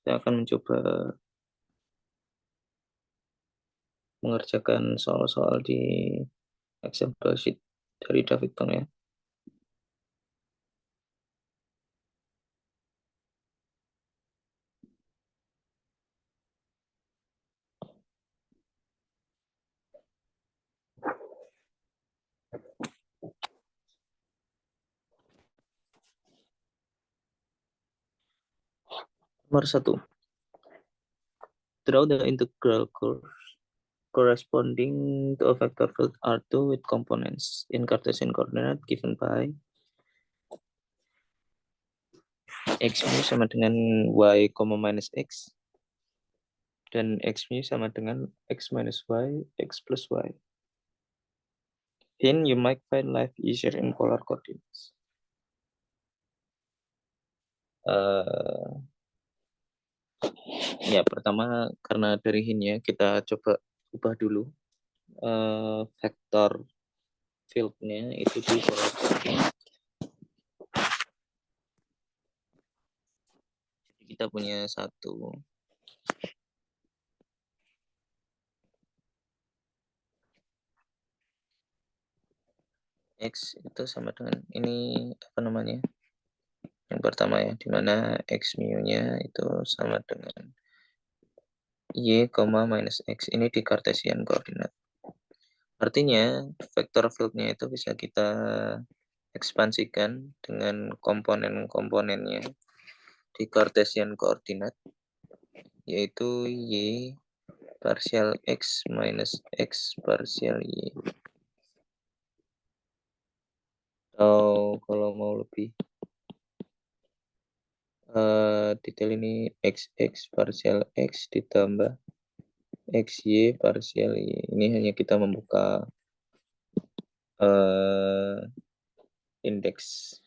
kita akan mencoba mengerjakan soal-soal di example sheet dari David Tong ya. Nomor 1. Draw the integral curve corresponding to a vector field R2 with components in Cartesian coordinate given by x mu sama dengan y, minus x, dan x mu sama dengan x minus y, x plus y. Hint, you might find life easier in polar coordinates. Ya, pertama karena dari hintnya kita coba ubah dulu vektor field-nya itu di polar coordinate. Kita punya satu x itu sama dengan ini apa namanya? Yang pertama ya, dimana x mu-nya itu sama dengan y, minus x. Ini di Cartesian coordinate. Artinya vektor field-nya itu bisa kita ekspansikan dengan komponen-komponennya di Cartesian coordinate, yaitu y parsial x minus x parsial y. Atau kalau mau lebih detail ini xx parsial x ditambah xy parsial y. Ini hanya kita membuka indeks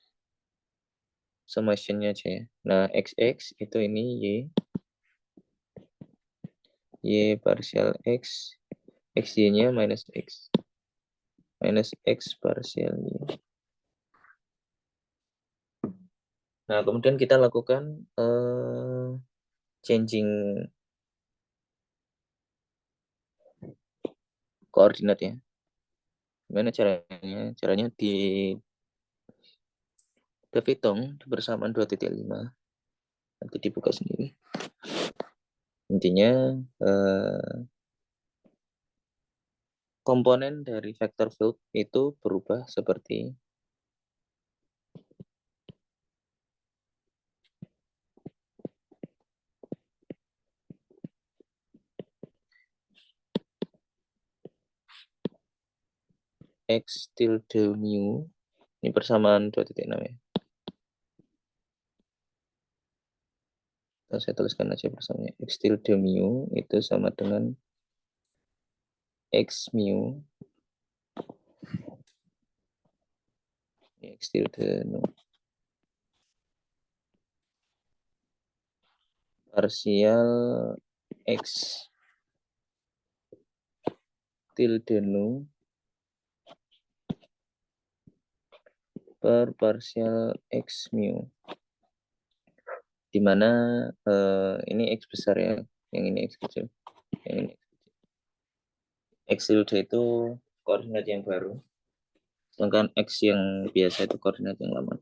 summation-nya aja ya. Nah, xx itu ini y parsial x, xy-nya minus x parsial y. Nah, kemudian kita lakukan changing koordinat ya. Gimana caranya? Caranya di Davidong bersamaan 2.5. Nanti dibuka sendiri. Intinya komponen dari vector field itu berubah seperti x tilde mu. Ini persamaan 2.6 ya. Saya tuliskan aja persamaannya. X tilde mu itu sama dengan x mu x tilde nu parsial x tilde nu per parsial x mu, dimana ini x besar ya, yang ini x kecil, yang ini x tilde itu koordinat yang baru, sedangkan x yang biasa itu koordinat yang lama.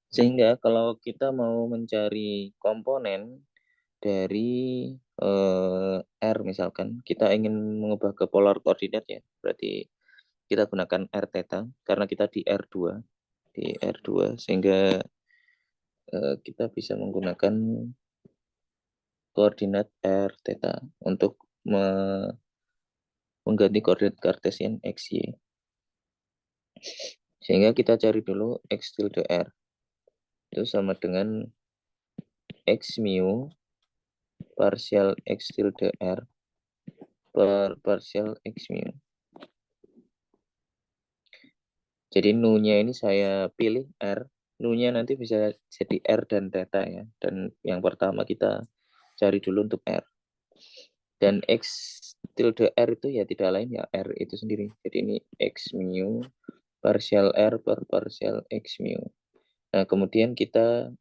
Sehingga kalau kita mau mencari komponen dari R misalkan, kita ingin mengubah ke polar koordinat ya, berarti kita gunakan R theta, karena kita di R2, sehingga kita bisa menggunakan koordinat R theta untuk mengganti koordinat Cartesian x, y. Sehingga kita cari dulu x tilde R. Itu sama dengan x mu parsial x tilde R per parsial x mu. Jadi nu-nya ini saya pilih R. Nu-nya nanti bisa jadi R dan theta ya. Dan yang pertama kita cari dulu untuk R. Dan x tilde R itu ya tidak lain ya R itu sendiri. Jadi ini x mu parsial R per parsial x mu. Nah, kemudian kita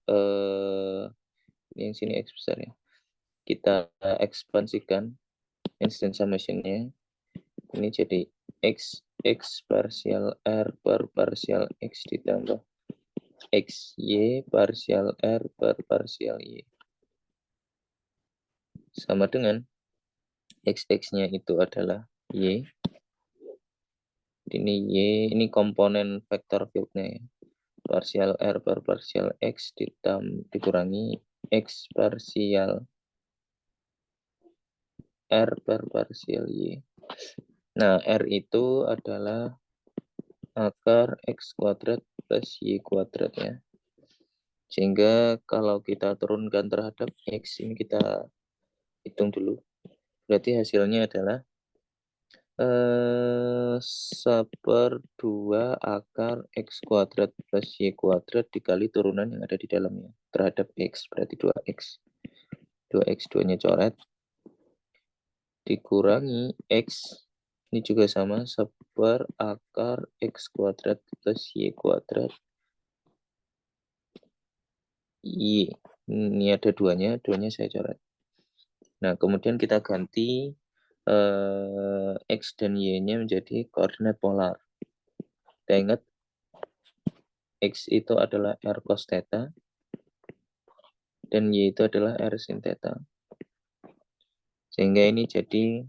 yang sini x besar ya. kita ekspansikan instant summation-nya. Ini jadi x parsial r per parsial x ditambah xy parsial r per parsial y. Sama dengan x-nya itu adalah y. Ini y, ini komponen vektor fieldnya ya. Parsial r per parsial x dikurangi x parsial r per parsial y. Nah, r itu adalah akar x kuadrat plus y kuadrat ya. Sehingga kalau kita turunkan terhadap x, ini kita hitung dulu. Berarti hasilnya adalah 1/2 akar x kuadrat plus y kuadrat dikali turunan yang ada di dalamnya terhadap x, berarti 2x. 2x, 2-nya coret. Dikurangi x, ini juga sama, 1/akar x kuadrat plus y kuadrat. Y, ini ada 2-nya saya coret. Nah, kemudian kita ganti x dan y-nya menjadi koordinat polar. Kita ingat x itu adalah r cos theta dan y itu adalah r sin theta. Sehingga ini jadi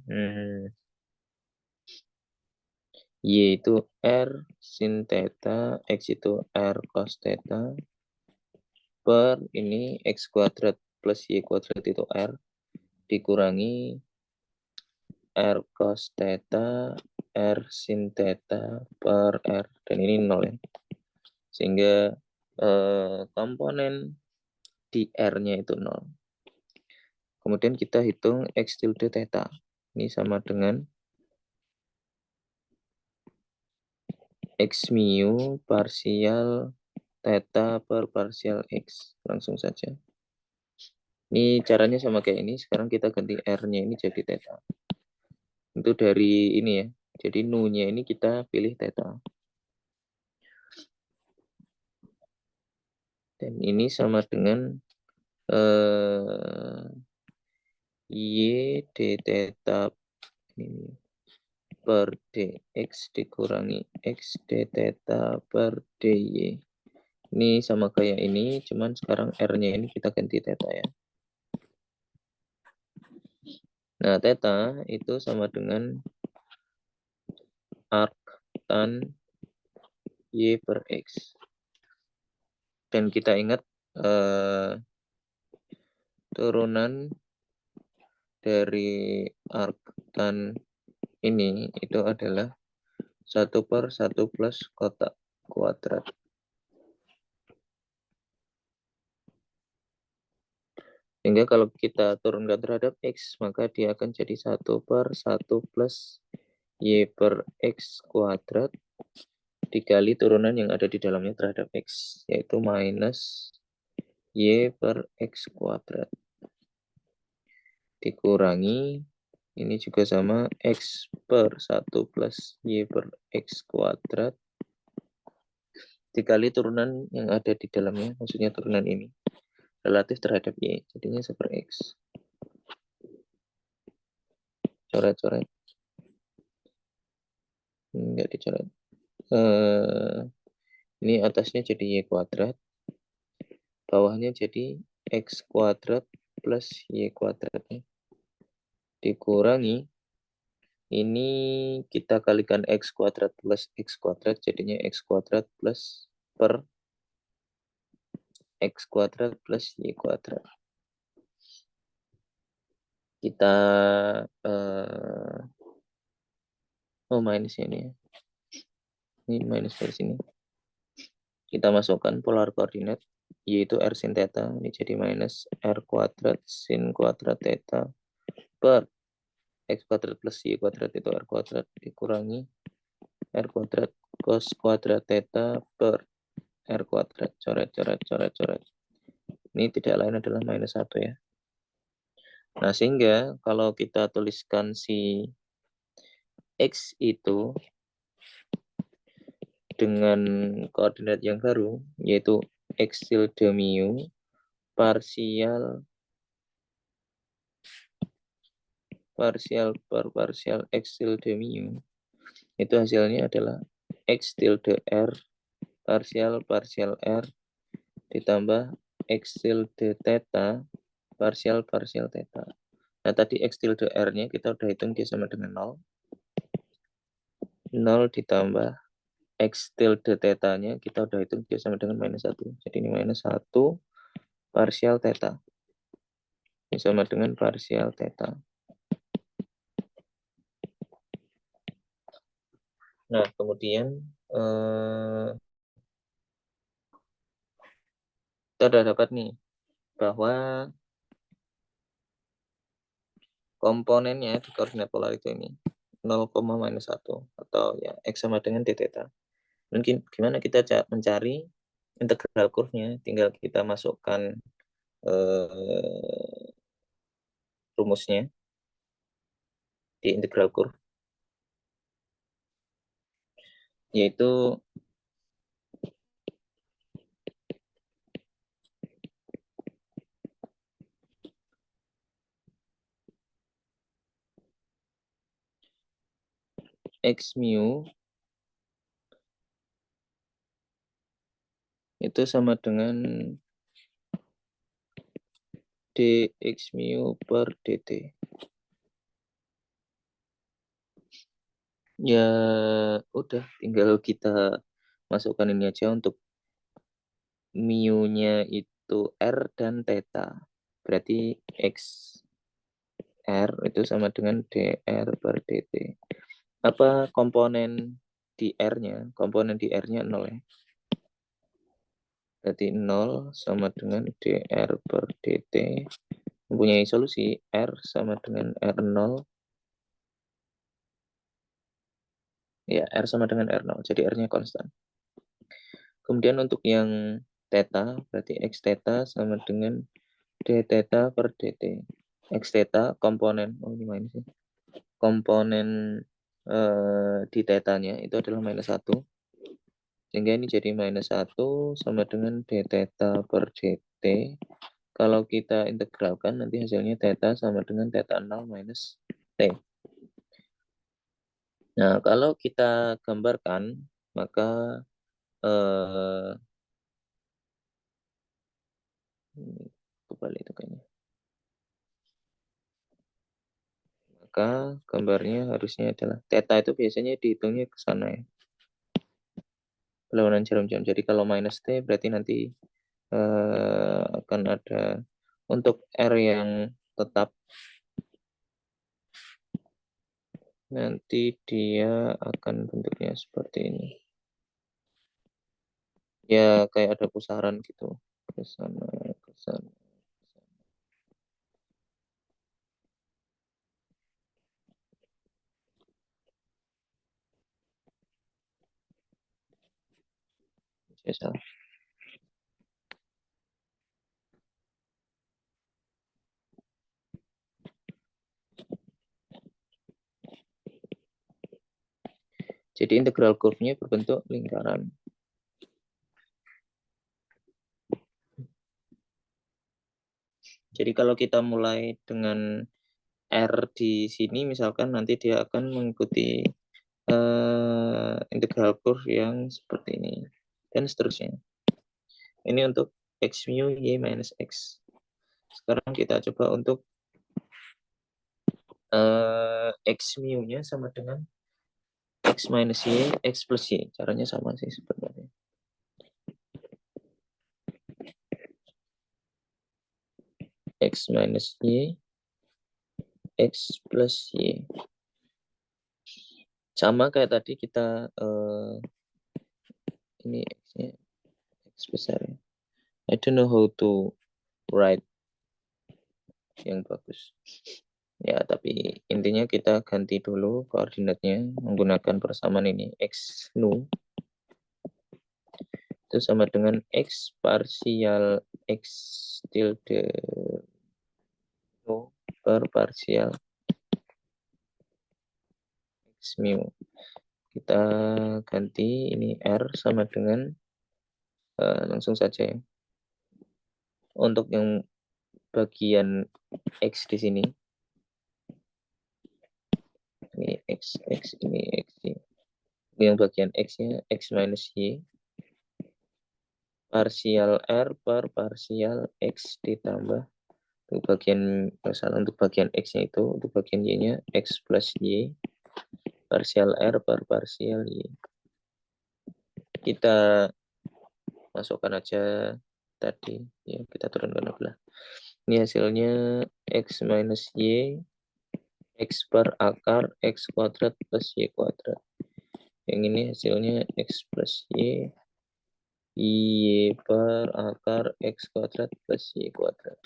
y itu r sin theta, x itu r cos theta per ini x kuadrat plus y kuadrat itu r dikurangi r cos theta r sin theta per r, dan ini 0 ya. Sehingga komponen di R-nya itu 0. Kemudian kita hitung X tilde theta. Ini sama dengan X mu parsial theta per parsial X. Langsung saja. Ini caranya sama kayak ini. Sekarang kita ganti R-nya ini jadi theta. Itu dari ini ya. Jadi nu-nya ini kita pilih theta. Dan ini sama dengan y d theta ini per dx dikurangi x d theta per dy. Ini sama kayak ini, cuman sekarang R-nya ini kita ganti theta ya. Nah, theta itu sama dengan arc tan y per x. Dan kita ingat turunan dari arc tan ini itu adalah 1/1 plus kotak kuadrat. Sehingga kalau kita turunkan terhadap x, maka dia akan jadi 1/1 plus y per x kuadrat dikali turunan yang ada di dalamnya terhadap x, yaitu minus y per x kuadrat. Dikurangi, ini juga sama, x per 1 plus y per x kuadrat dikali turunan yang ada di dalamnya, maksudnya turunan ini relatif terhadap y, jadinya 1/x. Coret-coret. Enggak dicoret. Ini atasnya jadi y kuadrat, bawahnya jadi x kuadrat plus y kuadratnya. Dikurangi, ini kita kalikan x kuadrat plus x kuadrat, jadinya x kuadrat plus per x kuadrat plus y kuadrat. Kita minus ini ya. Ini minus dari sini. Kita masukkan polar koordinat, yaitu r sin theta, ini jadi minus r kuadrat sin kuadrat theta per x kuadrat plus y kuadrat itu r kuadrat dikurangi r kuadrat cos kuadrat theta per r kuadrat. Coret. Ini tidak lain adalah minus 1 ya. Nah, sehingga kalau kita tuliskan si x itu dengan koordinat yang baru, yaitu x tilde mu parsial parsial per parsial X tilde mu, itu hasilnya adalah X tilde R parsial R ditambah X tilde theta parsial theta. Nah, tadi X tilde R-nya kita udah hitung dia sama dengan 0. 0 ditambah X tilde theta-nya kita udah hitung dia sama dengan minus 1. Jadi ini minus 1 parsial theta. Ini sama dengan parsial theta. Nah, kemudian kita udah dapat nih bahwa komponennya di koordinat polar itu ini 0, minus 1 atau ya X sama dengan d theta. Mungkin gimana kita mencari integral curve-nya, tinggal kita masukkan rumusnya di integral curve, yaitu X mu itu sama dengan dx mu per dt. Ya udah, tinggal kita masukkan ini aja untuk mu-nya itu R dan theta. Berarti X R itu sama dengan dr per dt. Apa komponen di R-nya? Komponen di R-nya 0 ya. Berarti 0 sama dengan dr per dt. Mempunyai solusi R sama dengan R0. Ya, R sama dengan R0. Jadi R-nya konstan. Kemudian untuk yang theta, berarti X theta sama dengan d theta per dt. X theta komponen, gimana sih? Komponen di theta-nya itu adalah minus 1. Sehingga ini jadi minus 1 sama dengan d theta per dt. Kalau kita integralkan, nanti hasilnya theta sama dengan theta 0 minus t. Nah, kalau kita gambarkan, maka kembali itu kayaknya. Maka gambarnya harusnya adalah theta itu biasanya dihitungnya ke sana ya. Perlawanan jarum jam. Jadi kalau minus T berarti nanti akan ada untuk R yang tetap nanti dia akan bentuknya seperti ini. Ya kayak ada pusaran gitu. Ke sana, ke sana. Saya salah. Jadi integral curve-nya berbentuk lingkaran. Jadi kalau kita mulai dengan R di sini, misalkan nanti dia akan mengikuti integral curve yang seperti ini, dan seterusnya. Ini untuk X mu Y minus X. Sekarang kita coba untuk X mu-nya sama dengan X minus Y, X plus Y. Caranya sama sih sebenarnya. X minus Y, X plus Y. Sama kayak tadi kita ini X-nya X besar ya. I don't know how to write yang bagus. Ya, tapi intinya kita ganti dulu koordinatnya menggunakan persamaan ini. X nu itu sama dengan X parsial X tilde nu per parsial X mu. Kita ganti ini R sama dengan langsung saja ya. Untuk yang bagian X di sini Ini X, ini X. Yang bagian X-nya X minus Y. Parsial R per parsial X ditambah. Untuk bagian, misalnya untuk bagian X-nya itu, untuk bagian Y-nya X plus Y. Parsial R per parsial Y. Kita masukkan aja tadi. Ya, kita turunkan aja. Ini hasilnya X minus Y. X per akar X kuadrat plus Y kuadrat. Yang ini hasilnya X plus Y. Y per akar X kuadrat plus Y kuadrat.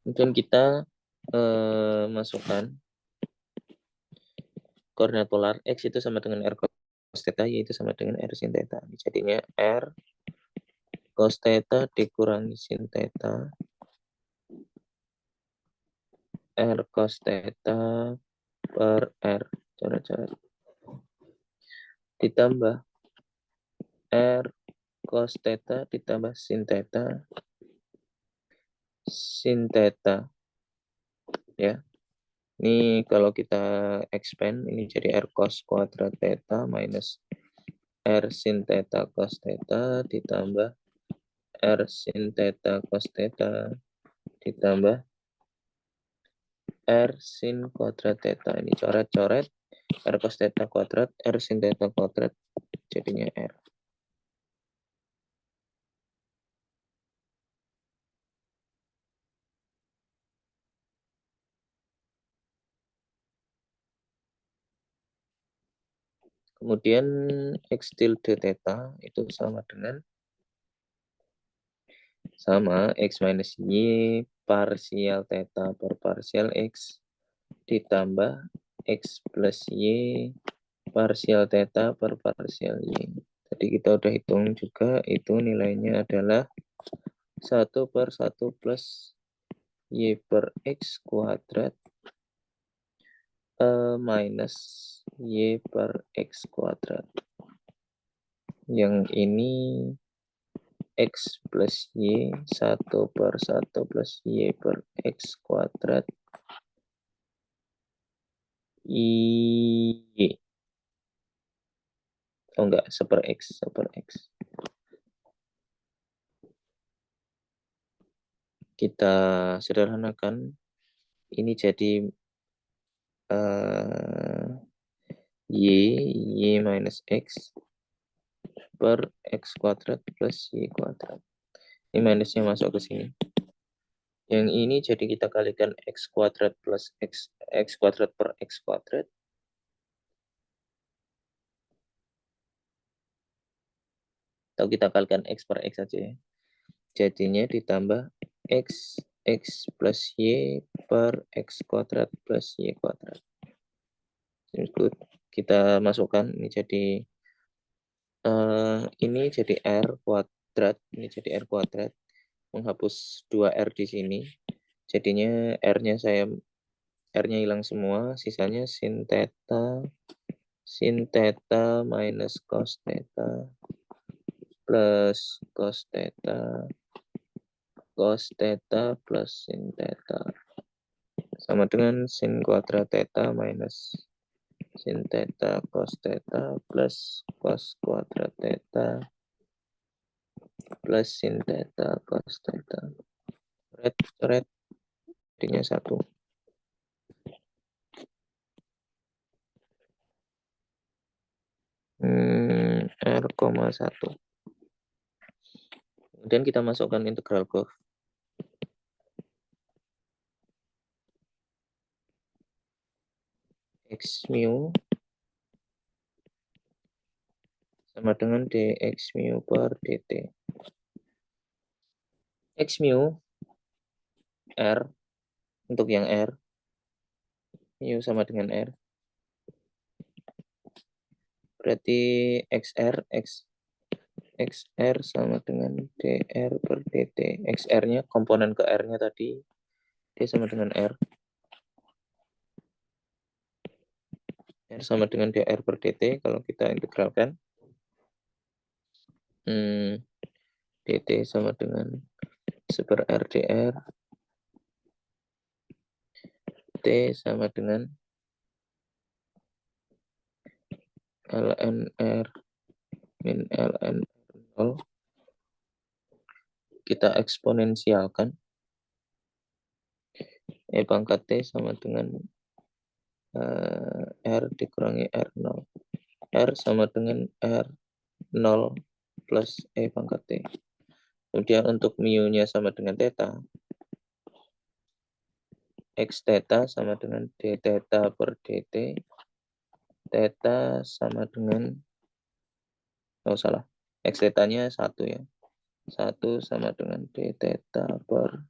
Kemudian kita masukkan koordinat polar X itu sama dengan R cos theta, Y itu sama dengan R sin theta. Jadinya R cos theta dikurangi sin theta. R cos theta per R. Coret-coret. Ditambah R cos theta ditambah sin theta. Sin theta. Ya. Ini kalau kita expand, ini jadi R cos kuadrat theta minus R sin theta cos theta ditambah R sin theta cos theta ditambah R sin kuadrat theta. Ini coret-coret. R cos theta kuadrat, R sin theta kuadrat, jadinya R. Kemudian X tilde theta itu sama dengan X minus Y parsial theta per parsial X ditambah X plus Y parsial theta per parsial Y. Tadi kita udah hitung juga, itu nilainya adalah 1/1 plus Y per X kuadrat minus Y per X kuadrat. Yang ini X plus Y 1/1 plus Y per X kuadrat Y. Oh enggak, 1/X. Kita sederhanakan. Ini jadi Y minus X per X kuadrat plus Y kuadrat. Ini minusnya masuk ke sini. Yang ini jadi kita kalikan X kuadrat plus X kuadrat per X kuadrat. Atau kita kalikan X per X saja ya. Jadinya ditambah X plus Y per X kuadrat plus Y kuadrat. Kita masukkan, ini jadi R kuadrat, ini jadi R kuadrat. Menghapus 2R di sini. Jadinya R-nya hilang semua, sisanya sin theta minus cos theta plus cos theta plus sin theta sama dengan sin kuadrat theta minus sin theta cos theta plus cos kuadrat theta plus sin theta cos theta. Coret jadinya 1. R,1. Kemudian kita masukkan integral Goff. X mu sama dengan dx mu per dt. X mu R untuk yang R, mu sama dengan R. Berarti XR sama dengan dr per dt. XR-nya komponen ke R-nya tadi dia sama dengan R. R sama dengan dr per dt kalau kita integralkan. Dt sama dengan 1/R dr T sama dengan ln R min ln R0. Kita eksponensialkan. E pangkat T sama dengan R dikurangi R0. R sama dengan R0 plus E pangkat T. Kemudian untuk mu-nya sama dengan theta. X theta sama dengan D theta per dt. Theta sama dengan, oh salah, X theta-nya 1 ya. 1 sama dengan D theta per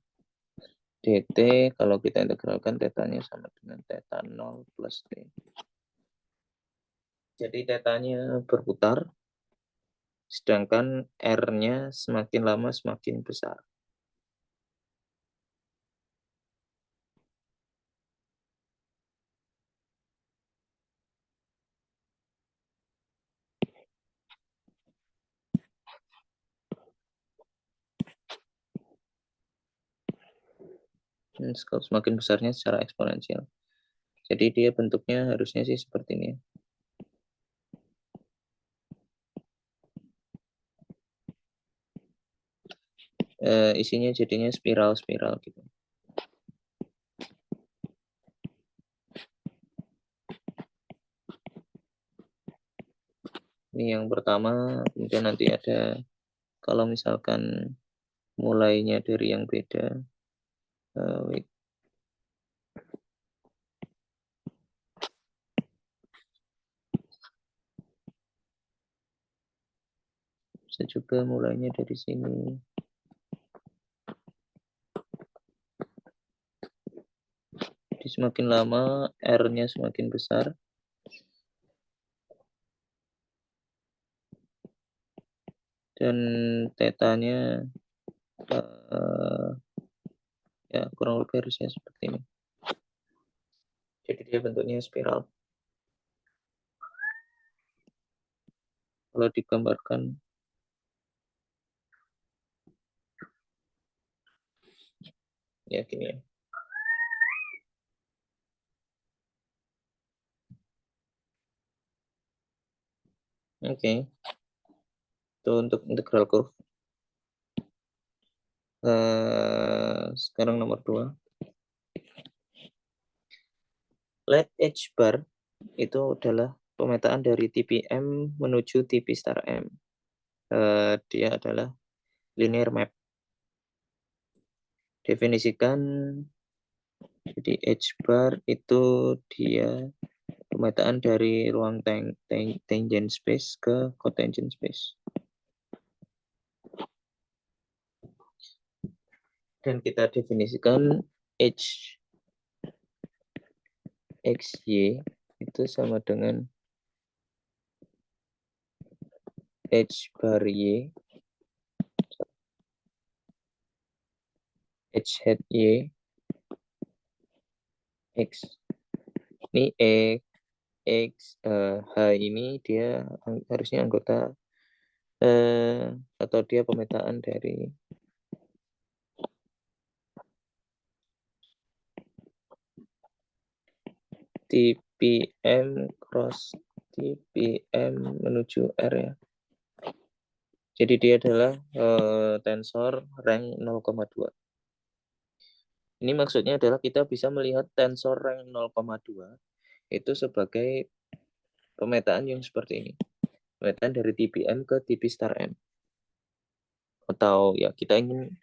dt. Kalau kita integralkan theta-nya sama dengan theta 0 plus D. Jadi theta-nya berputar, sedangkan R-nya semakin lama semakin besar. Semakin besarnya secara eksponensial. Jadi dia bentuknya harusnya sih seperti ini. Isinya jadinya spiral-spiral gitu. Ini yang pertama, kemudian nanti ada kalau misalkan mulainya dari yang beda. Wait. Bisa juga mulainya dari sini. Jadi semakin lama R-nya semakin besar. Dan tetanya ya kurang lebih harusnya seperti ini. Jadi dia bentuknya spiral. Kalau digambarkan ya gini ya. Oke. Itu untuk integral curve. Sekarang nomor 2. Let H bar itu adalah pemetaan dari tipi M menuju tipi star M. Dia adalah linear map. Definisikan, jadi H bar itu dia pemetaan dari ruang tangent space ke cotangent space. Dan kita definisikan H XY itu sama dengan H bar Y H hat Y X. Ini X H ini dia harusnya anggota atau dia pemetaan dari TPM cross TPM menuju R ya. Jadi dia adalah tensor rank 0,2. Ini maksudnya adalah kita bisa melihat tensor rank 0,2 itu sebagai pemetaan yang seperti ini. Pemetaan dari TPM ke TP star M. Atau ya kita ingin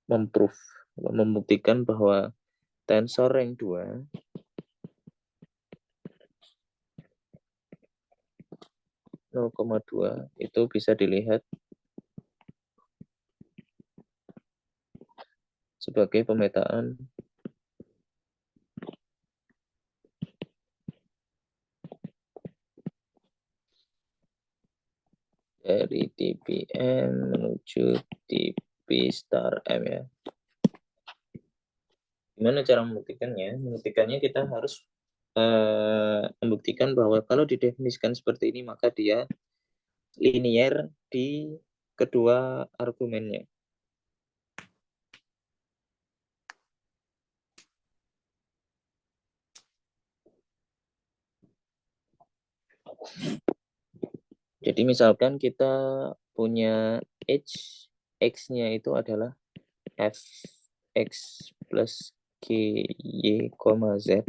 membuktikan bahwa tensor rank 2 0,2 itu bisa dilihat sebagai pemetaan dari TPM menuju TP star M ya. Gimana cara membuktikannya? Membuktikannya kita harus membuktikan bahwa kalau didefinisikan seperti ini maka dia linear di kedua argumennya. Jadi misalkan kita punya x-nya itu adalah fx plus ky, z.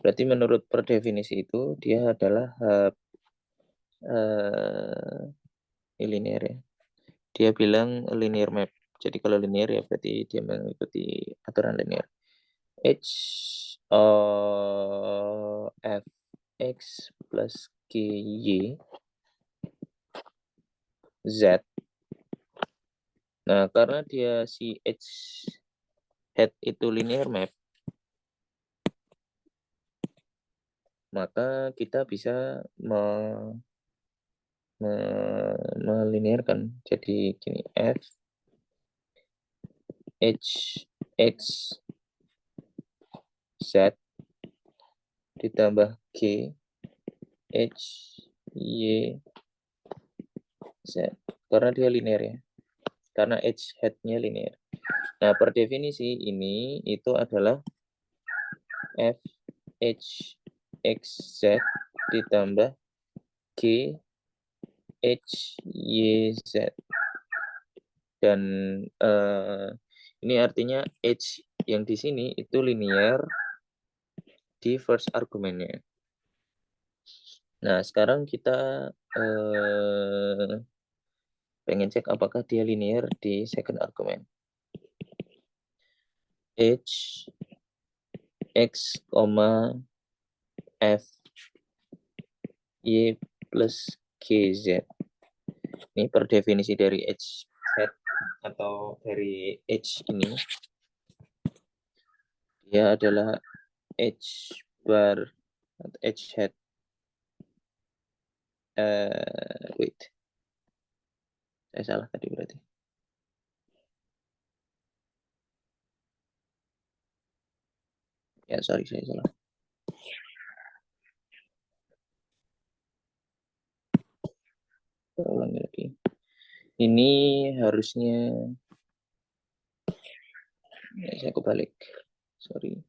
Berarti menurut per definisi itu dia adalah linear ya. Dia bilang linear map. Jadi kalau linear ya berarti dia mengikuti aturan linear. Fx plus ky z. Nah, karena dia si h hat itu linear map, maka kita bisa melinearkan. Jadi gini, f h x z ditambah g h y z, karena dia linear ya, karena h hat-nya linear. Nah, per definisi ini itu adalah f h x z ditambah g h y z. Dan ini artinya h yang di sini itu linear di first argumennya. Nah, sekarang kita pengen cek apakah dia linear di second argument. H, X, F, Y plus KZ. Ini per definisi dari H hat atau dari H ini. Dia adalah H bar atau H hat. Wait. Saya salah tadi berarti. Ya, sorry, saya salah. Saya ulangi lagi. Ini harusnya ya, saya kebalik. Sorry.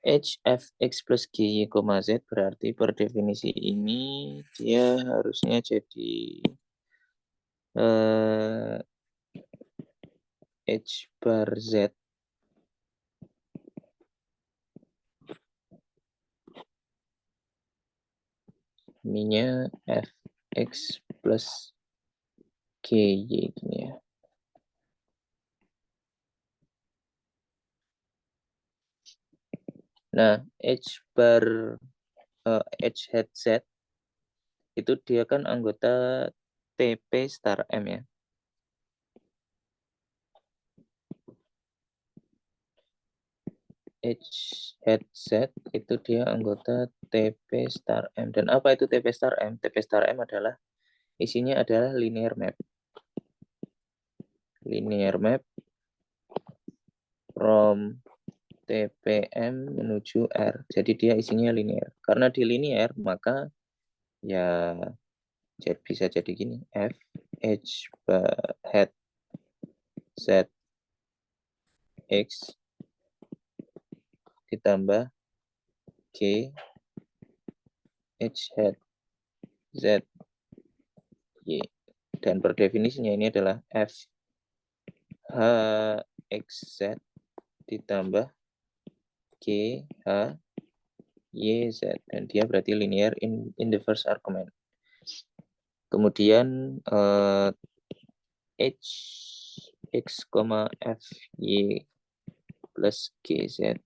H, F, X plus G, Y, Z berarti per definisi ini dia harusnya jadi H bar Z ininya F, X plus G, Y gini ya. Nah, H bar H hat Z itu dia kan anggota TP star M ya. H hat Z itu dia anggota TP star M. Dan apa itu TP star M? TP star M adalah isinya adalah linear map. Linear map from TPM menuju R. Jadi dia isinya linear. Karena di linear maka ya bisa jadi gini. F H hat Z X ditambah G H hat Z Y. Dan per definisinya ini adalah F H X Z ditambah G H Y Z. Dan dia berarti linear in the first argument. Kemudian H X, F Y plus G Z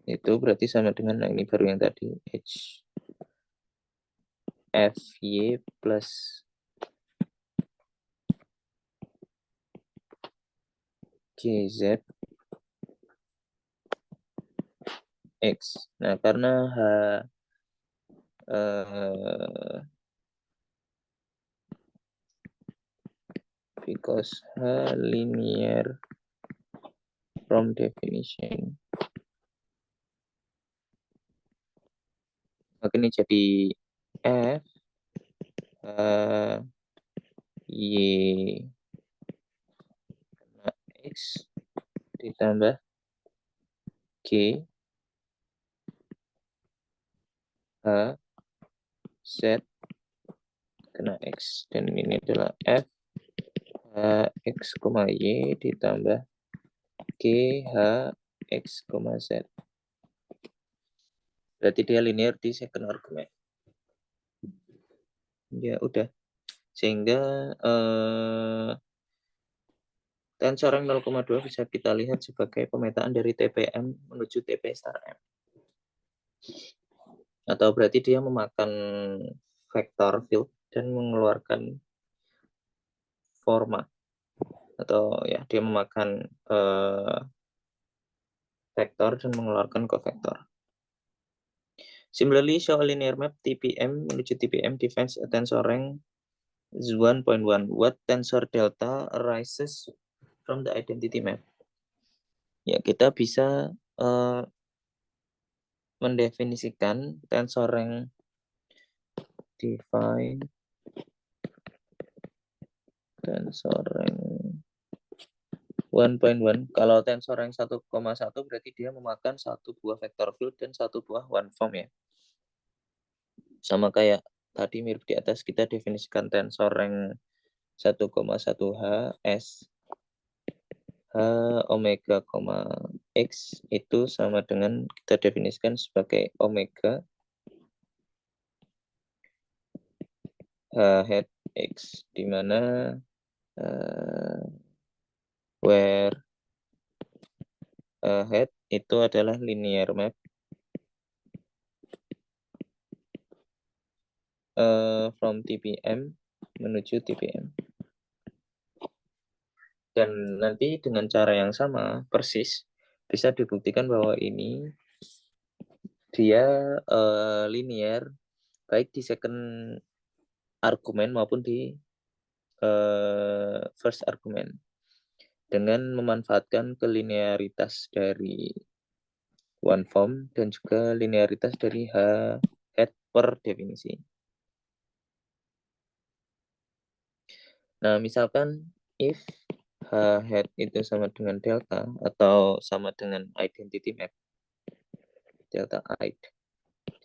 itu berarti sama dengan ini baru yang tadi H F Y plus G Z X. Nah, karena because H linear from definition, maka ini jadi F Y X ditambah G H, Z, kena X. Dan ini adalah F, H, X, Y ditambah G, H, X, Z. Berarti dia linear di second argument. Ya udah. Sehingga tensor yang 0,2 bisa kita lihat sebagai pemetaan dari TPM menuju TP star M. Atau berarti dia memakan vektor field dan mengeluarkan forma. Atau ya dia memakan vektor dan mengeluarkan kovektor. Similarly, show a linear map TPM menuju TPM defines a tensor rank 1.1. What tensor delta arises from the identity map? Ya, kita bisa mendefinisikan tensor rank define tensor rank 1.1. Kalau tensor rank 1,1 berarti dia memakan satu buah vector field dan satu buah one form ya. Sama kayak tadi mirip di atas kita definisikan tensor rank 1,1 H S H omega, X itu sama dengan kita definisikan sebagai omega H hat X, di mana where hat itu adalah linear map from TPM menuju TPM. Dan nanti dengan cara yang sama persis bisa dibuktikan bahwa ini dia linear baik di second argumen maupun di first argument dengan memanfaatkan kelinearitas dari one form dan juga linearitas dari H hat per definisi. Nah, misalkan if H hat itu sama dengan delta atau sama dengan identity map delta I.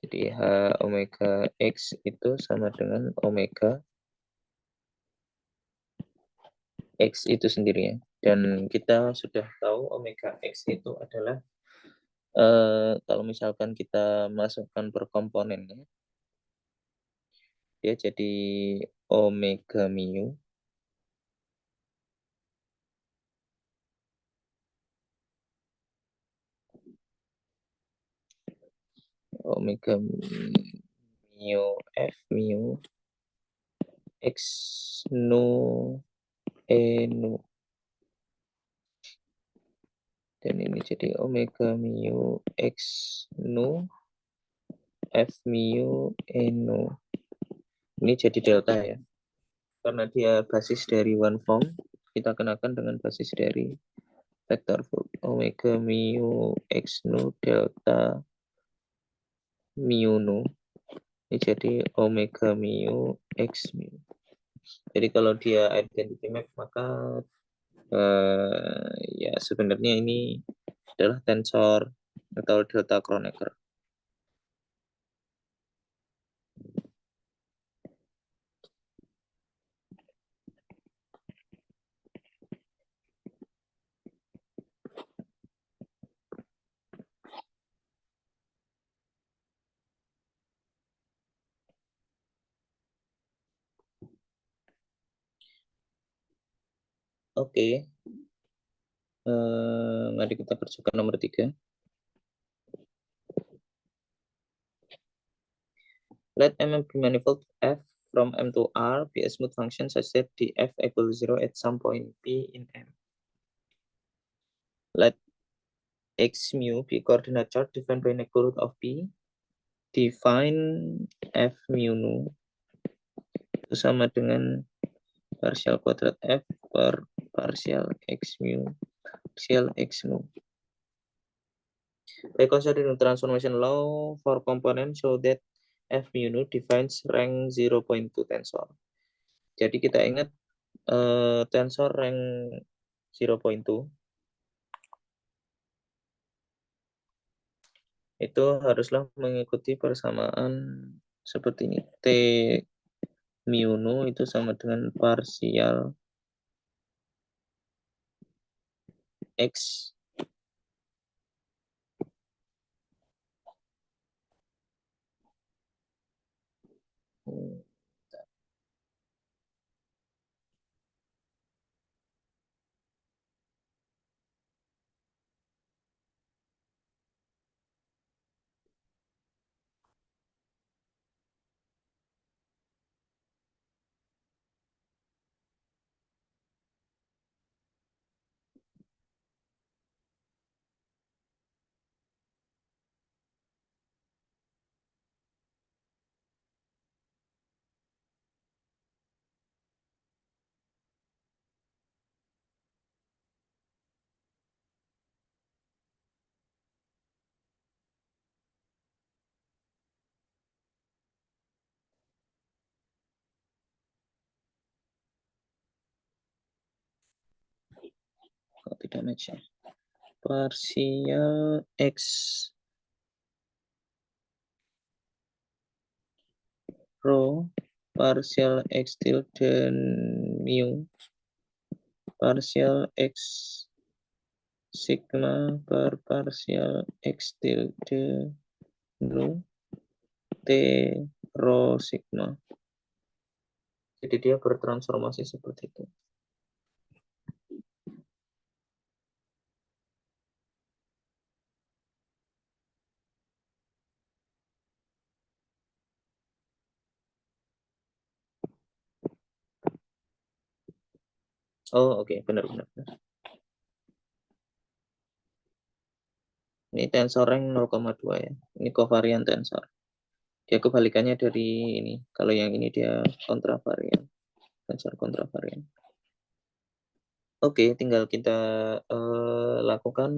Jadi H omega X itu sama dengan omega X itu sendiri ya. Dan kita sudah tahu omega X itu adalah kalau misalkan kita masukkan per komponennya, dia jadi omega mu omega mu F mu X nu E nu. Dan ini jadi omega mu X nu F mu E nu. Ini jadi delta ya. Karena dia basis dari one form, kita kenakan dengan basis dari vector omega mu X nu delta mu nu. Ini jadi omega mu X mu. Jadi kalau dia identity map maka ya sebenarnya ini adalah tensor atau delta Kronecker. Oke. Mari kita kerjakan nomor 3. Let M be manifold F from M to R be a smooth function such that the F equals 0 at some point P in M. Let X mu be coordinate chart defined by negative root of P. Define F mu nu itu sama dengan partial kuadrat F per partial X mu partial X nu. By considering transformation law for component show that F mu nu defines rank 0.2 tensor. Jadi kita ingat tensor rank 0.2 itu haruslah mengikuti persamaan seperti ini. T mu nu itu sama dengan parsial X kok tidak match ya. Parsial X rho parsial X tilde mu parsial X sigma per parsial X tilde nu T rho sigma. Jadi dia bertransformasi seperti itu. Oh, oke, benar-benar. Ini tensor rank 0,2 ya. Ini covariant tensor. Dia kebalikannya dari ini. Kalau yang ini dia kontravarian. Tensor kontravarian. Oke, tinggal kita lakukan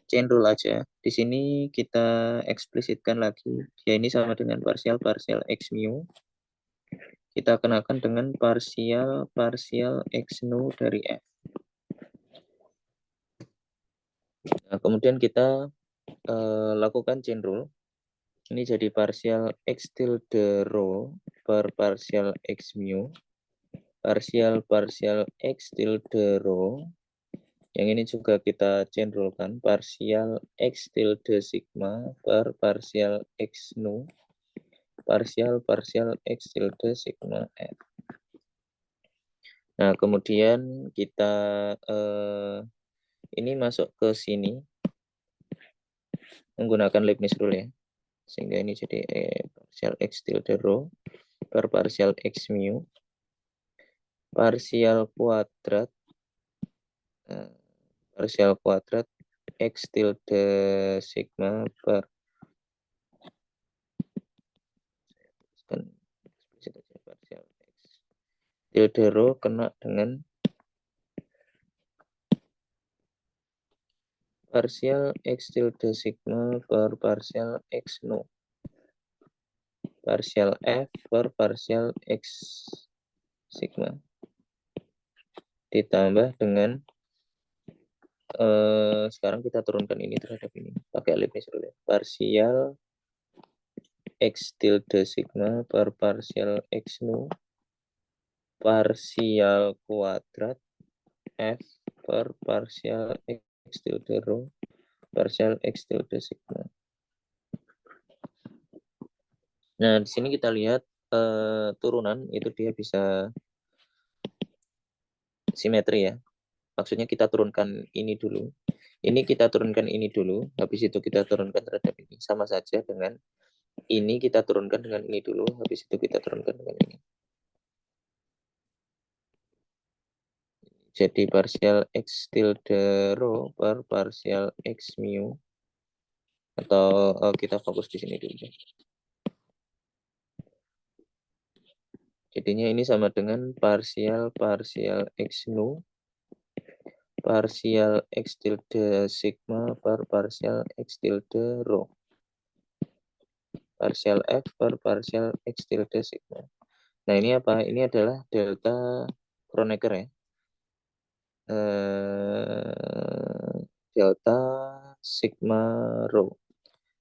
chain rule aja. Di sini kita eksplisitkan lagi. Ya ini sama dengan parsial X mu. Kita kenakan dengan parsial X nu dari F. Nah, kemudian kita lakukan chain rule. Ini jadi parsial X tilde rho per parsial X mu. Parsial X tilde rho. Yang ini juga kita chain rule kan. Parsial X tilde sigma per parsial X nu. Parsial X tilde sigma F. Nah, kemudian kita ini masuk ke sini menggunakan Leibniz rule ya. Sehingga ini jadi parsial X tilde rho per parsial X mu. Parsial kuadrat X tilde sigma per parsial X tilde rho kena dengan parsial X tilde sigma per parsial X nu. Parsial F per parsial X sigma. Ditambah dengan sekarang kita turunkan ini terhadap ini. Pakai Leibniz rule. Parsial X tilde sigma per parsial X nu. Parsial kuadrat F per parsial X tilde rho parsial X tilde sigma. Nah, di sini kita lihat turunan itu dia bisa simetri ya. Maksudnya kita turunkan ini dulu. Ini kita turunkan ini dulu, habis itu kita turunkan terhadap ini. Sama saja dengan ini kita turunkan dengan ini dulu, habis itu kita turunkan dengan ini. Jadi parsial X tilde rho per parsial X mu. Atau kita fokus di sini dulu. Jadinya ini sama dengan parsial X nu parsial X tilde sigma per parsial X tilde rho. Parsial F per parsial X tilde sigma. Nah, ini apa? Ini adalah delta Kronecker ya. delta sigma rho.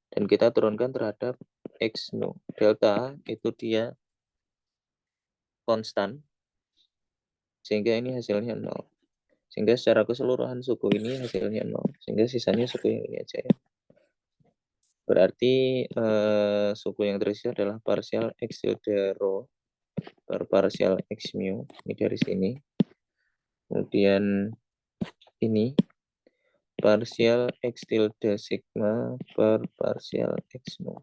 Dan kita turunkan terhadap X nu. Delta itu dia konstan, sehingga ini hasilnya 0. Sehingga secara keseluruhan suku ini hasilnya 0. Sehingga sisanya suku yang ini aja ya. Berarti suku yang tersisa adalah partial X tilde rho per partial X mu. Ini dari sini. Kemudian ini partial X tilde sigma per partial X mu.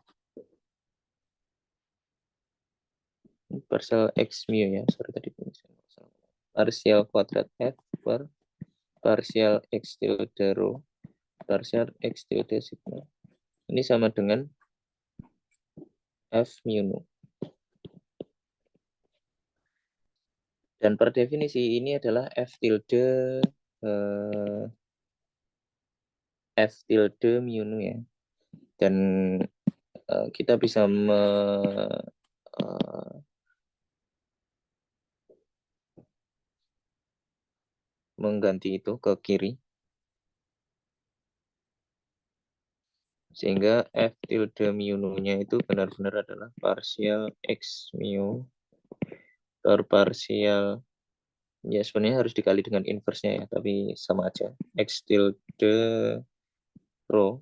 Partial X mu ya, sorry tadi partial kuadrat F per partial X tilde rho partial X tilde sigma. Ini sama dengan F mu nu. Dan per definisi ini adalah F tilde mu nu ya. Dan kita bisa mengganti itu ke kiri. Sehingga F tilde mu nu-nya itu benar-benar adalah partial X mu per partial, ya sebenarnya harus dikali dengan inverse-nya ya, tapi sama aja. X tilde rho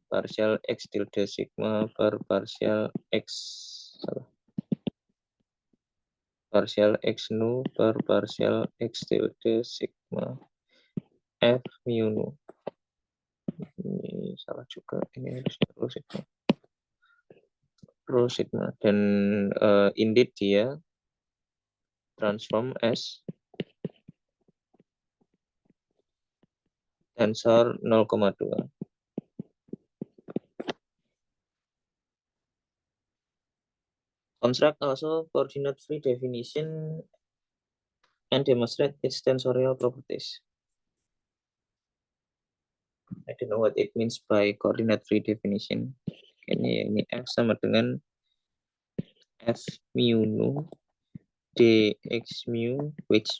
partial X tilde sigma per partial X partial X nu per partial X tilde sigma F mu nu. Ini salah juga, ini harus rho sigma. Rho sigma. Dan indeed dia transform S tensor 0,2. Construct also coordinate free definition and demonstrate its tensorial properties. I don't know what it means by coordinate free definition. Ini F sama dengan F mu nu dx mu which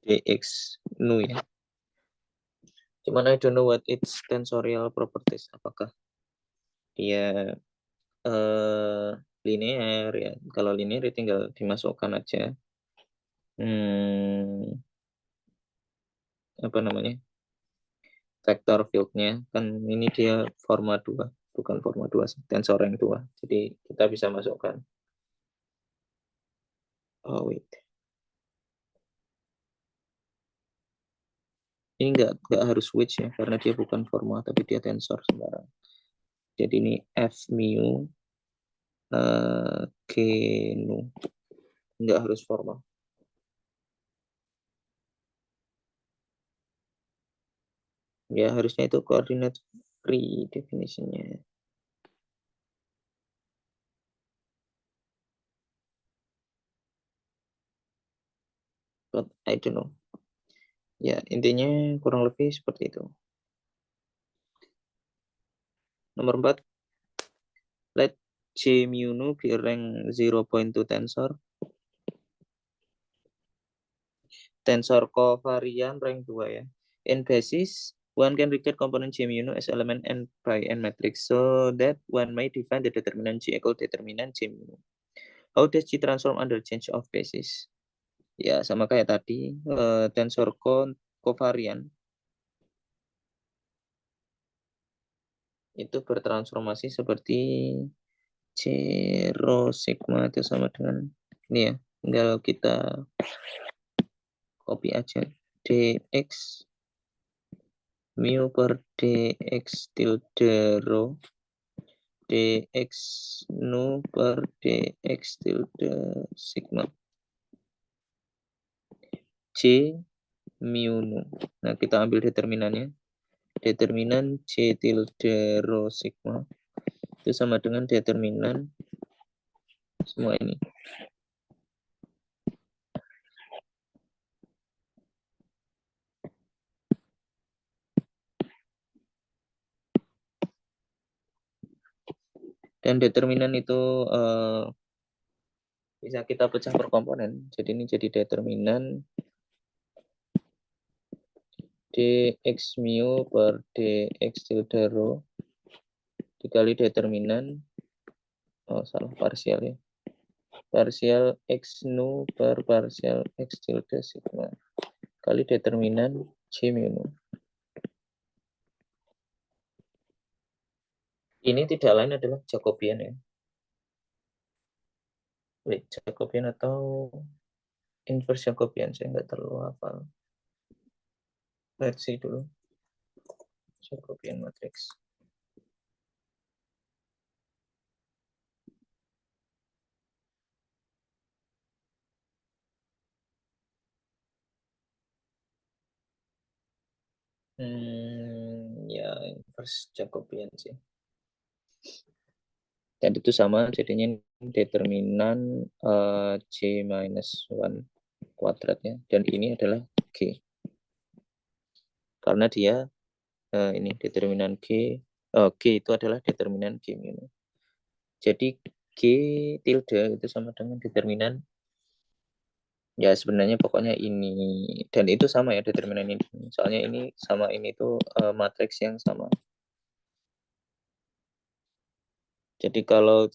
dx nu ya. Cuman I don't know what its tensorial properties. Apakah dia linear ya? Kalau linear tinggal dimasukkan aja. Apa namanya? Vektor field-nya kan ini dia forma 2, bukan forma 2, tensor yang 2. Jadi kita bisa masukkan. Oh wait. Ini nggak harus which ya, karena dia bukan forma tapi dia tensor sembarang. Jadi ini F mu K nu, nggak harus forma. Ya harusnya itu coordinate free definition-nya. But I don't know. Ya intinya kurang lebih seperti itu. Nomor 4. Let J mu nu be rank 0.2 tensor. Tensor covariant rank 2 ya. In basis, one can regard component J mu nu as element n by n matrix, so that one may define the determinant J equal determinant J mu nu. How does J transform under change of basis? Ya sama kayak tadi, tensor covariant itu bertransformasi seperti J rho sigma itu sama dengan ini ya, tinggal kita copy aja dx mu per dx tilde rho dx nu per dx tilde sigma J mu nu. Nah kita ambil determinannya. Determinan J tilde rho sigma itu sama dengan determinan semua ini. Dan determinan itu bisa kita pecah per komponen. Jadi ini jadi determinan dx mu per dx tilde rho dikali determinan, oh salah, parsial ya, parsial x nu per parsial x tilde sigma kali determinan c mu nu. Ini tidak lain adalah Jacobian ya. Wait, Jacobian atau inverse Jacobian, saya nggak terlalu hafal. Let's see dulu. Jacobian matrix. Ya inverse Jacobian sih. Dan itu sama, jadinya determinan C minus 1 kuadratnya. Dan ini adalah G. Karena dia ini determinan G. G itu adalah determinan G mu. Jadi G tilde itu sama dengan determinan, ya sebenarnya pokoknya ini. Dan itu sama ya determinan ini. Soalnya ini sama ini tuh matriks yang sama. Jadi kalau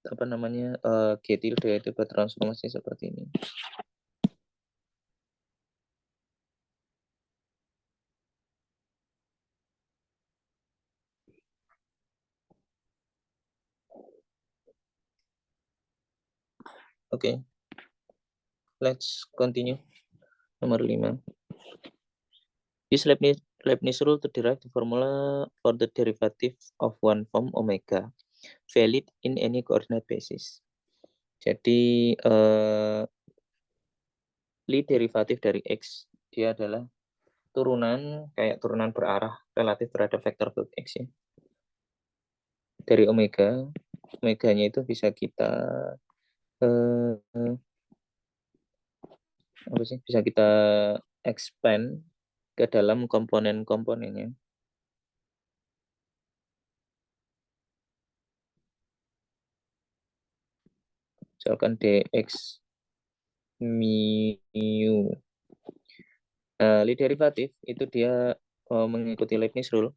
apa namanya G tilde itu bertransformasi seperti ini. Oke. Let's continue. Nomor 5. Use Leibniz rule to derive the formula for the derivative of one form omega valid in any coordinate basis. Jadi Li derivatif dari X, dia adalah turunan, kayak turunan berarah relatif terhadap vektor X ya. Dari omega, omeganya itu bisa kita bisa kita expand ke dalam komponen-komponennya. Misalkan dx mu. Li derivatif itu dia mengikuti Leibniz rule.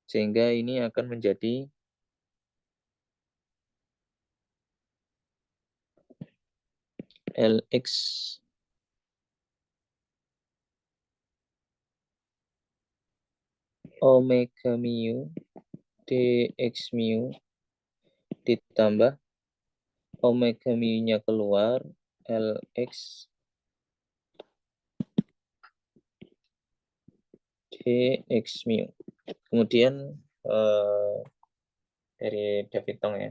Sehingga ini akan menjadi Lx omega mu dx mu ditambah omega mu-nya keluar Lx dx mu. Kemudian dari David Tong ya,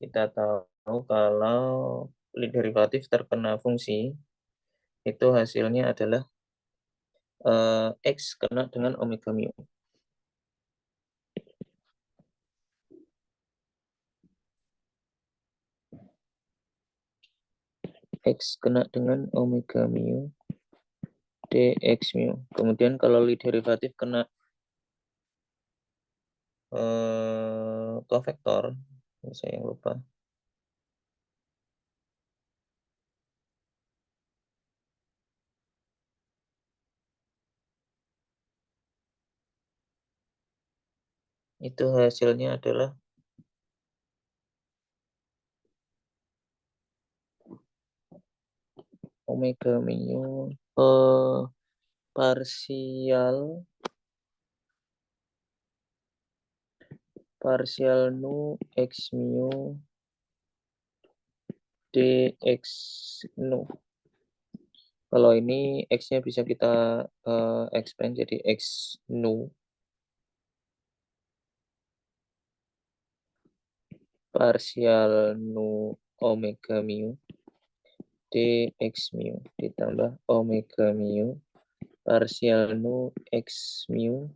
kita tahu kalau derivatif terkena fungsi itu hasilnya adalah X kena dengan omega mu. X kena dengan omega mu dx mu. Kemudian kalau derivatif kena kovektor, saya yang lupa. Itu hasilnya adalah omega mu parsial nu x mu dx nu. Kalau ini x-nya bisa kita expand jadi x nu parsial nu omega mu dx mu ditambah omega mu parsial nu x mu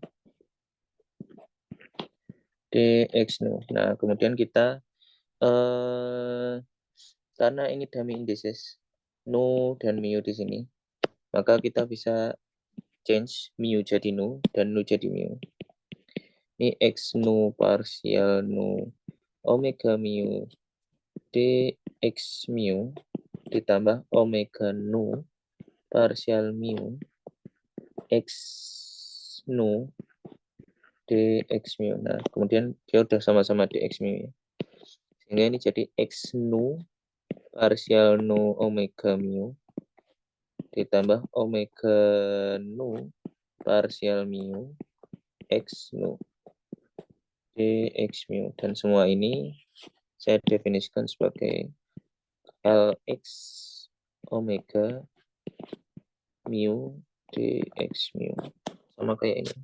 dx nu. Nah, kemudian kita karena ini dummy indices nu dan mu di sini, maka kita bisa change mu jadi nu dan nu jadi mu. Ini x nu parsial nu omega mu dx mu ditambah omega nu partial mu x nu dx mu. Nah, kemudian dia udah sama-sama dx mu ya. Sehingga ini jadi x nu partial nu omega mu ditambah omega nu partial mu x nu dx mu. Dan semua ini saya definisikan sebagai Lx omega mu dx mu. Sama kayak ini.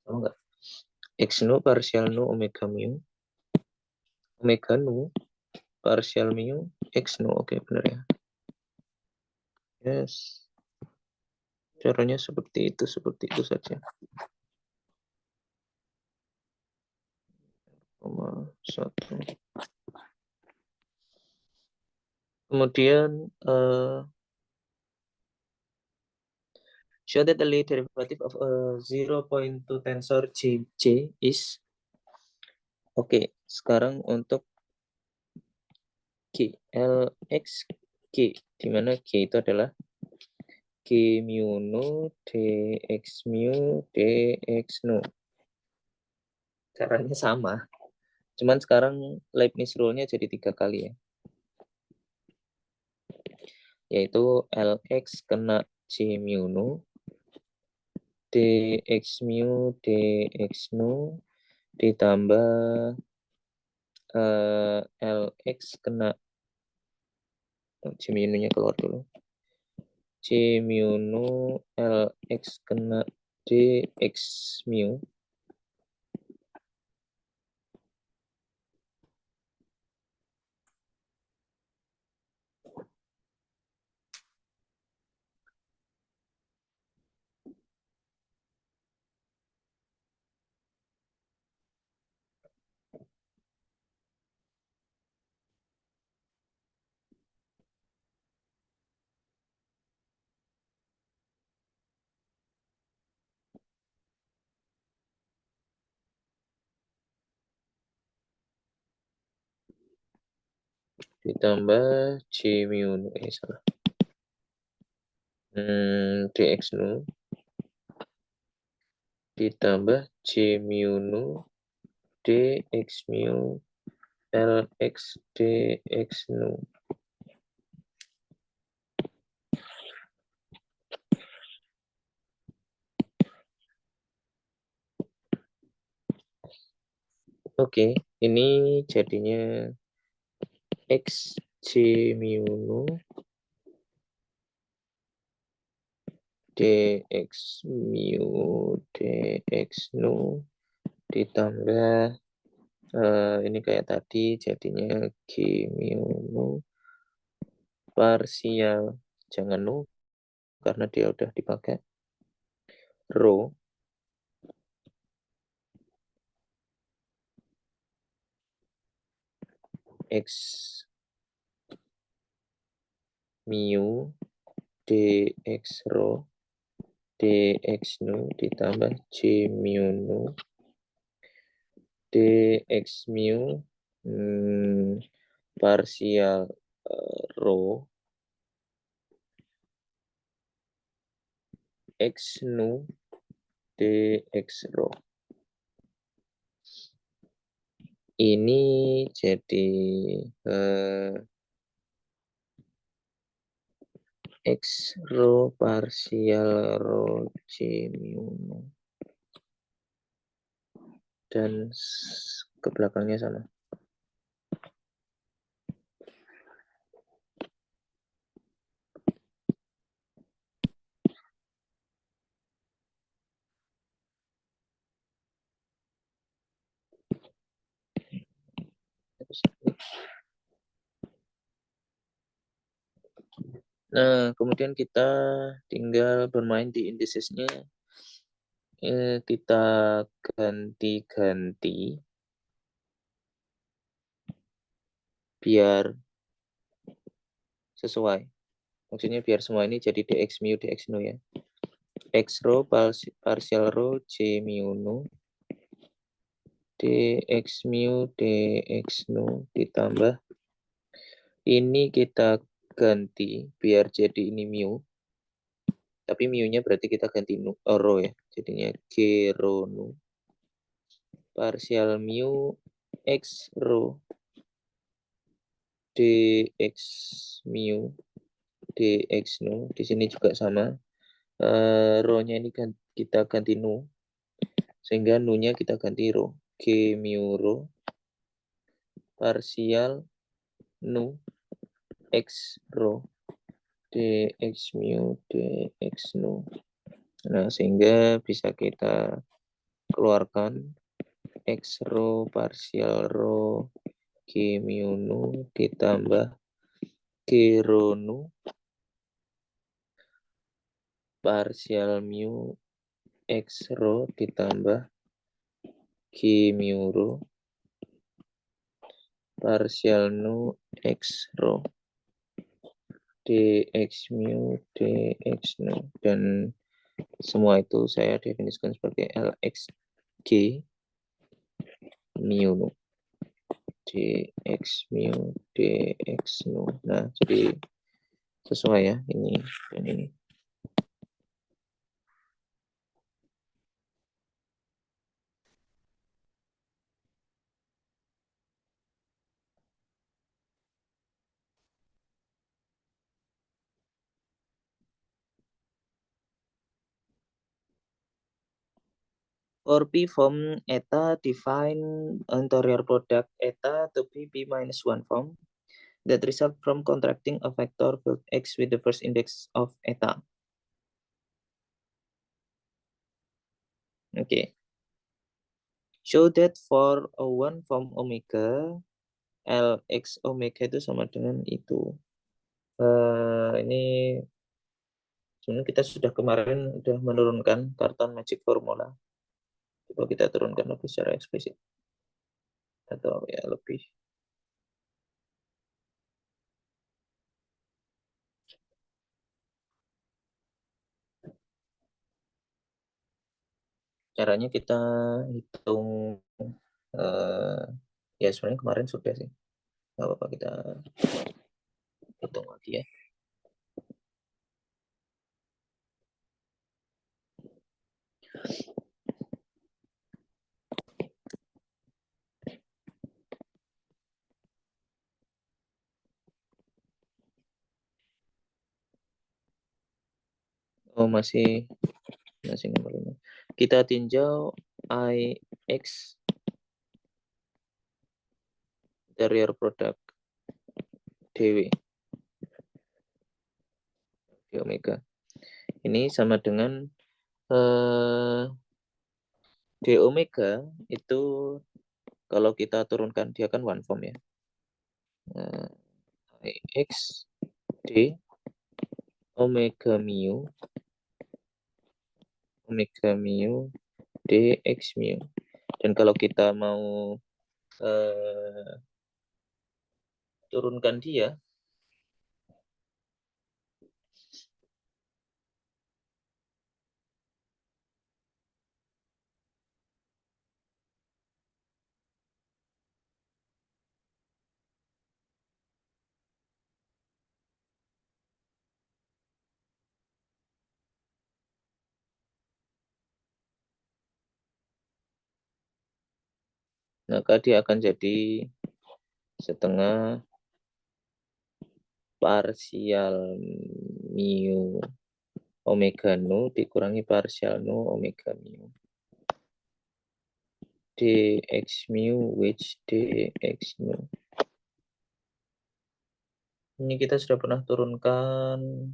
Sama enggak? X nu partial nu omega mu. Omega nu partial mu x nu. Oke, benar ya. Yes. Caranya seperti itu saja. 1. Kemudian show that the Lie derivative of a 0.2 tensor J is oke, sekarang untuk G Lx G, di mana G itu adalah G mu nu dx mu dx nu. Caranya sama. Cuman sekarang Leibniz rule-nya jadi 3 kali ya. Yaitu Lx kena J mu nu, dx mu dx nu, ditambah Lx kena J mu nu-nya keluar dulu. J mu nu Lx kena dx mu. Ditambah J mu nu, salah. Dx nu ditambah J mu nu dx mu Lx dx nu. Oke, ini jadinya X J mu nu dx mu dx nu ditambah ini kayak tadi jadinya G mu nu parsial, jangan nu karena dia udah dipakai, rho X mu dx rho dx nu ditambah J mu nu dx mu parsial rho X nu dx rho. Ini jadi X rho parsial rho J mu nu. Dan ke belakangnya sana. Nah, kemudian kita tinggal bermain di indicesnya. Kita ganti-ganti biar sesuai. Maksudnya biar semua ini jadi dx mu dx nu ya. X rho partial rho J mu nu dx mu dx nu ditambah ini kita ganti biar jadi ini mu, tapi mu-nya berarti kita ganti rho ya, jadinya g rho nu partial mu x rho dx mu dx nu, di sini juga sama, rho-nya ini kita ganti nu, sehingga nu-nya kita ganti rho, g mu rho partial nu x rho dx mu dx nu. Nah, sehingga bisa kita keluarkan x rho partial rho g mu nu ditambah g rho nu partial mu x rho ditambah g mu rho partial nu x rho dx mu dx nu, dan semua itu saya definisikan sebagai Lx G mu nu dx mu dx nu. Nah, jadi sesuai ya ini dan ini. For P form eta, define interior product eta to be P minus 1 form that result from contracting a vector field X with the first index of eta. Okay. Show that for a one form omega, Lx omega itu sama dengan itu. Ini sebenarnya kita sudah kemarin sudah menurunkan Cartan Magic Formula. Coba kita turunkan lebih secara eksplisit. Atau ya lebih. Caranya kita hitung, ya sebenarnya kemarin sudah sih. Nggak apa-apa, kita hitung lagi ya. Oh, masih nomor 5. Kita tinjau IX interior product DW di omega. Ini sama dengan D omega itu kalau kita turunkan dia kan one form ya. IX D omega mu dx mu. Dan kalau kita mau turunkan dia, maka dia akan jadi setengah partial mu omega nu dikurangi partial nu omega mu dx mu which dx nu. Ini kita sudah pernah turunkan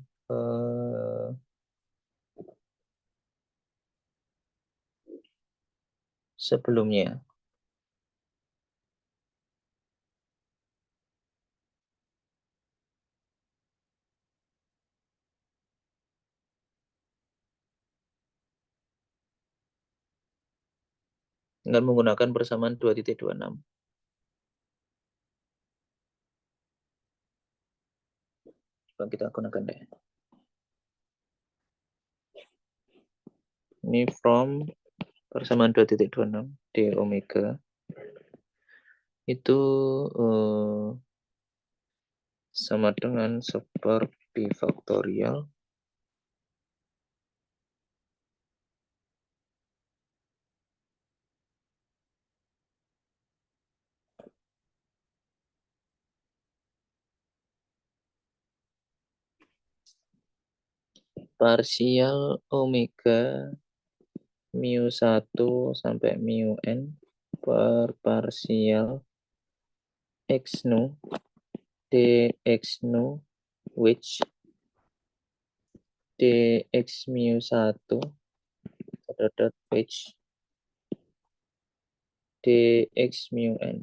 sebelumnya. Dengan menggunakan persamaan 2.26. Coba kita gunakan deh. Ini from persamaan 2.26 d omega itu sama dengan 1/p faktorial parsial omega mu 1 sampai mu n per parsial x nu dx nu which dx mu 1 dot which dx mu n.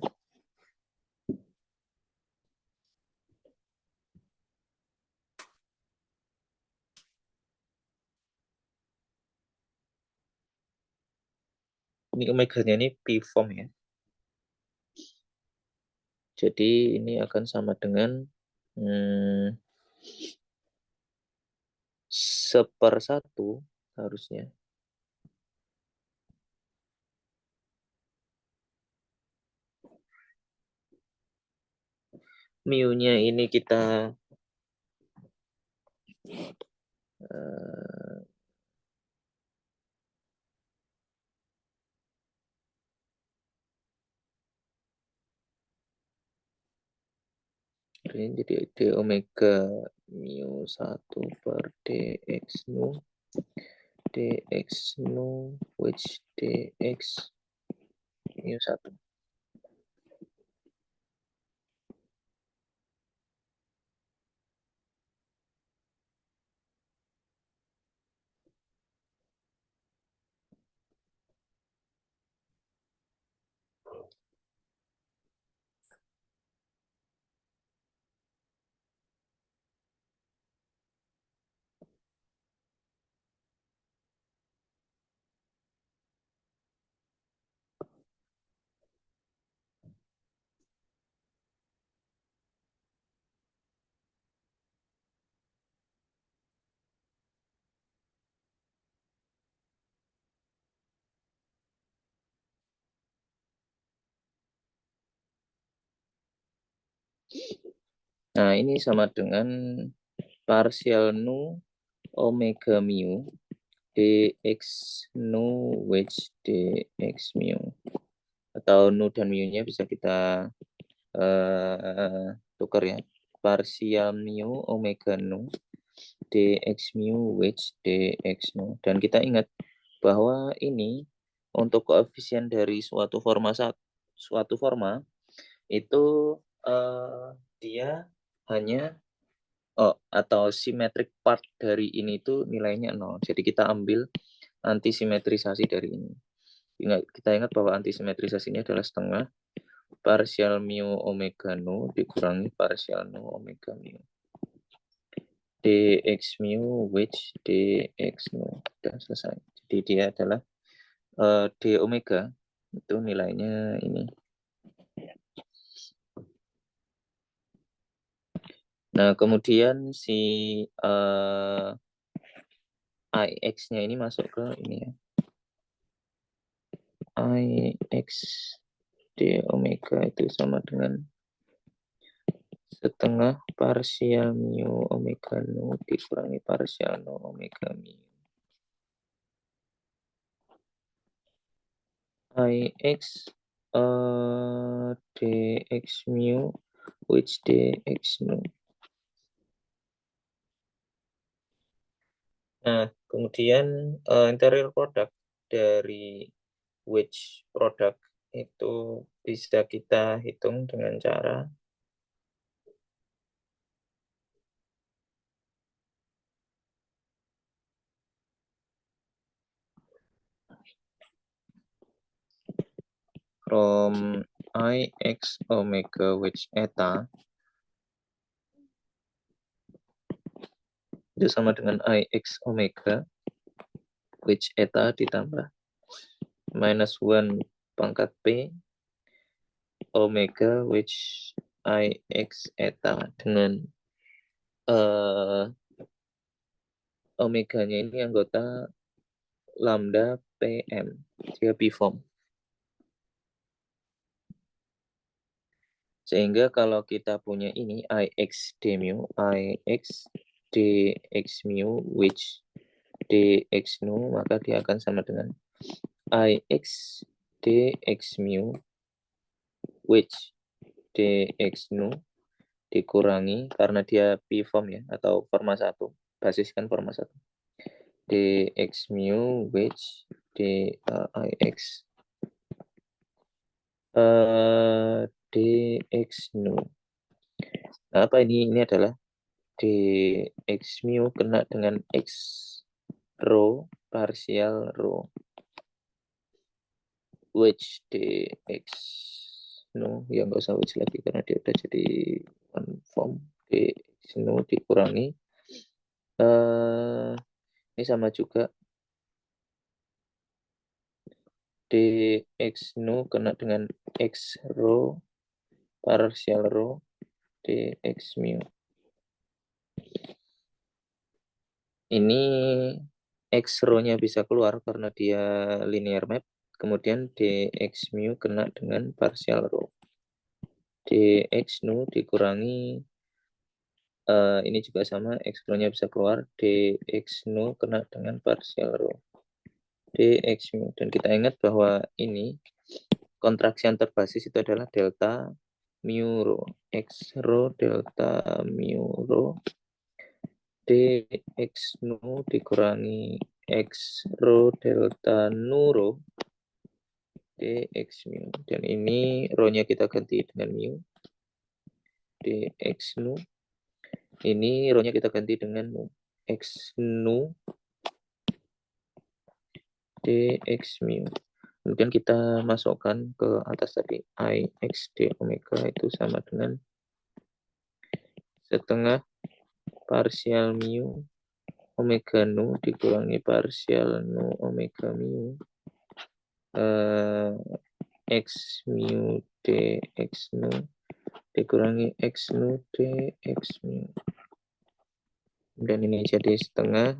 Ini omeganya ini p form ya. Jadi ini akan sama dengan 1/1 harusnya. Mu-nya ini kita jadi d omega mu 1 per dx nu dx nu which dx mu 1. Nah, ini sama dengan parsial nu omega mu dx nu which dx mu. Atau nu dan mu-nya bisa kita tukar ya. Parsial mu omega nu dx mu which dx nu. Dan kita ingat bahwa ini untuk koefisien dari suatu forma itu dia hanya atau symmetric part dari ini itu nilainya 0. Jadi kita ambil antisimetrisasi dari ini. Kita ingat bahwa antisimetrisasi ini adalah setengah parsial mu omega nu dikurangi parsial nu omega mu. Dx mu which dx nu. Sudah selesai. Jadi dia adalah d omega itu nilainya ini. Nah, kemudian si Ix-nya ini masuk ke ini ya. Ix d omega itu sama dengan setengah parsial mu omega nu dikurangi parsial nu omega mu. Ix dx mu which dx nu. Nah, kemudian interior product dari which product itu bisa kita hitung dengan cara from Ix omega which eta itu sama dengan Ix omega which eta ditambah minus 1 pangkat P omega which Ix eta dengan omeganya ini anggota lambda PM. Dia B form. Sehingga kalau kita punya ini ix d mu, ix dx mu, which dx nu, maka dia akan sama dengan ix dx mu, which dx nu dikurangi, karena dia p form ya, atau forma 1, basis kan forma 1, dx mu, which ix dx nu. Nah, apa ini? Ini adalah dx mu kena dengan x rho parsial rho, which dx nu, ya nggak usah which lagi karena dia udah jadi one form, dx nu dikurangi ini sama juga dx nu kena dengan x rho parsial rho dx mu. Ini x rho-nya bisa keluar karena dia linear map. Kemudian dx mu kena dengan parsial rho. Dx nu dikurangi ini juga sama, x rho-nya bisa keluar, dx nu kena dengan parsial rho dx mu. Dan kita ingat bahwa ini kontraksi antar basis itu adalah delta mu rho, x rho delta mu rho dx nu dikurangi x rho delta nu rho dx mu. Dan ini rho-nya kita ganti dengan mu dx nu. Ini rho-nya kita ganti dengan nu, x nu dx mu. Kemudian kita masukkan ke atas tadi, ix d omega itu sama dengan setengah parsial mu omega nu dikurangi parsial nu omega mu x mu dx nu dikurangi x nu dx mu. Dan ini jadi setengah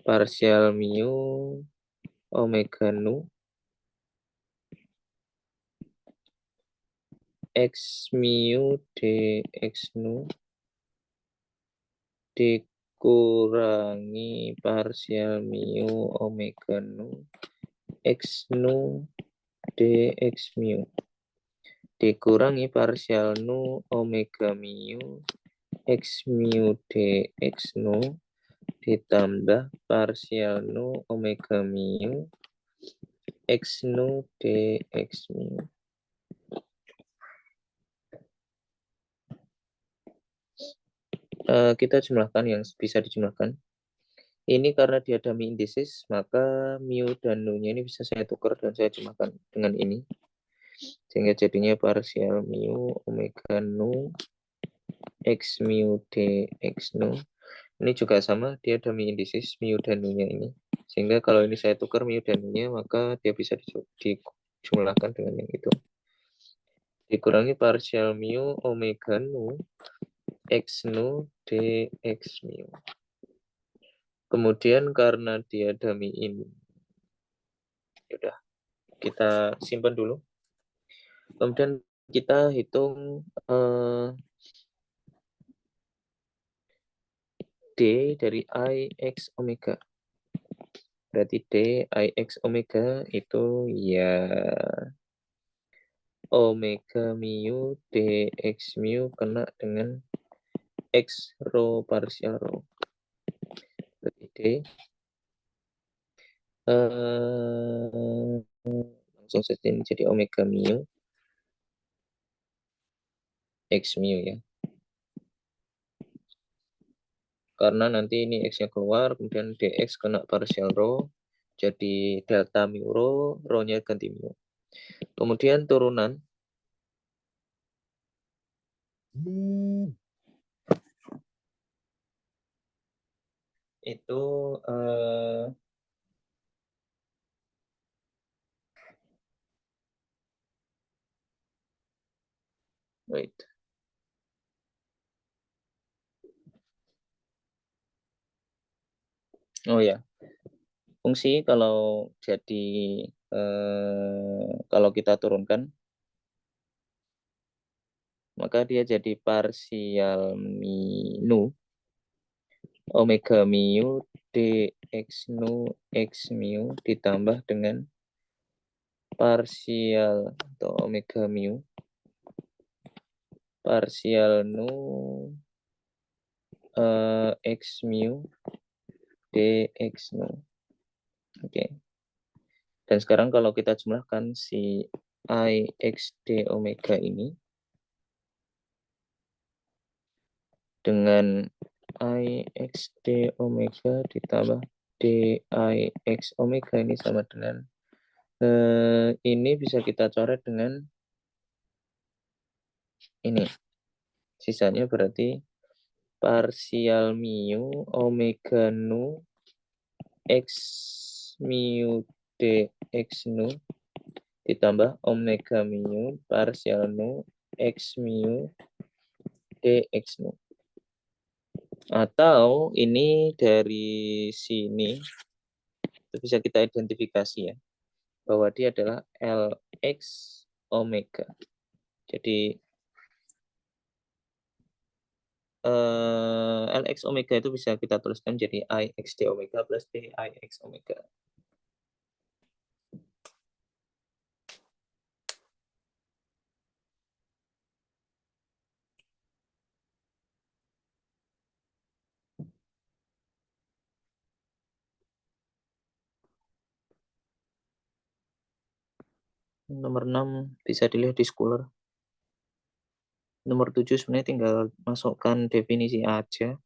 parsial mu omega nu x mu dx nu dikurangi parsial mu omega nu x nu dx mu dikurangi parsial nu omega mu x mu dx nu ditambah parsial nu omega mu x nu dx mu. Kita jumlahkan yang bisa dijumlahkan. Ini karena dia dummy indices, maka mu dan nu-nya ini bisa saya tukar dan saya jumlahkan dengan ini. Sehingga jadinya parsial mu omega nu x mu dx nu. Ini juga sama, dia dummy indices mu dan nu-nya ini. Sehingga kalau ini saya tukar mu dan nu-nya, maka dia bisa dijumlahkan dengan yang itu. Dikurangi parsial mu omega nu x nu dx mu. Kemudian karena dia dummy ini, udah kita simpan dulu. Kemudian kita hitung D dari I X omega. Berarti D I X omega itu ya omega mu dx mu kena dengan X rho parsial rho. Berarti D langsung saja ini jadi omega mu X mu ya. Karena nanti ini X-nya keluar, kemudian dx kena parsial rho, jadi delta mu rho, rho-nya ganti mu. Kemudian turunan itu wait. Oh ya, fungsi kalau jadi kalau kita turunkan maka dia jadi parsial nu omega mu dx nu x mu ditambah dengan parsial atau omega mu parsial nu x mu dx nu. Oke. Dan sekarang kalau kita jumlahkan si I x d omega ini dengan I x d omega ditambah d I x omega ini sama dengan ini bisa kita coret dengan ini. Sisanya berarti parsial mu omega nu x mu dx nu ditambah omega mu parsial nu x mu dx nu. Atau ini dari sini itu bisa kita identifikasi ya bahwa dia adalah Lx omega. Jadi Lx omega itu bisa kita tuliskan jadi Ix d omega plus d Ix omega. Nomor 6 bisa dilihat di Scholar. Nomor 7 sebenarnya tinggal masukkan definisi aja.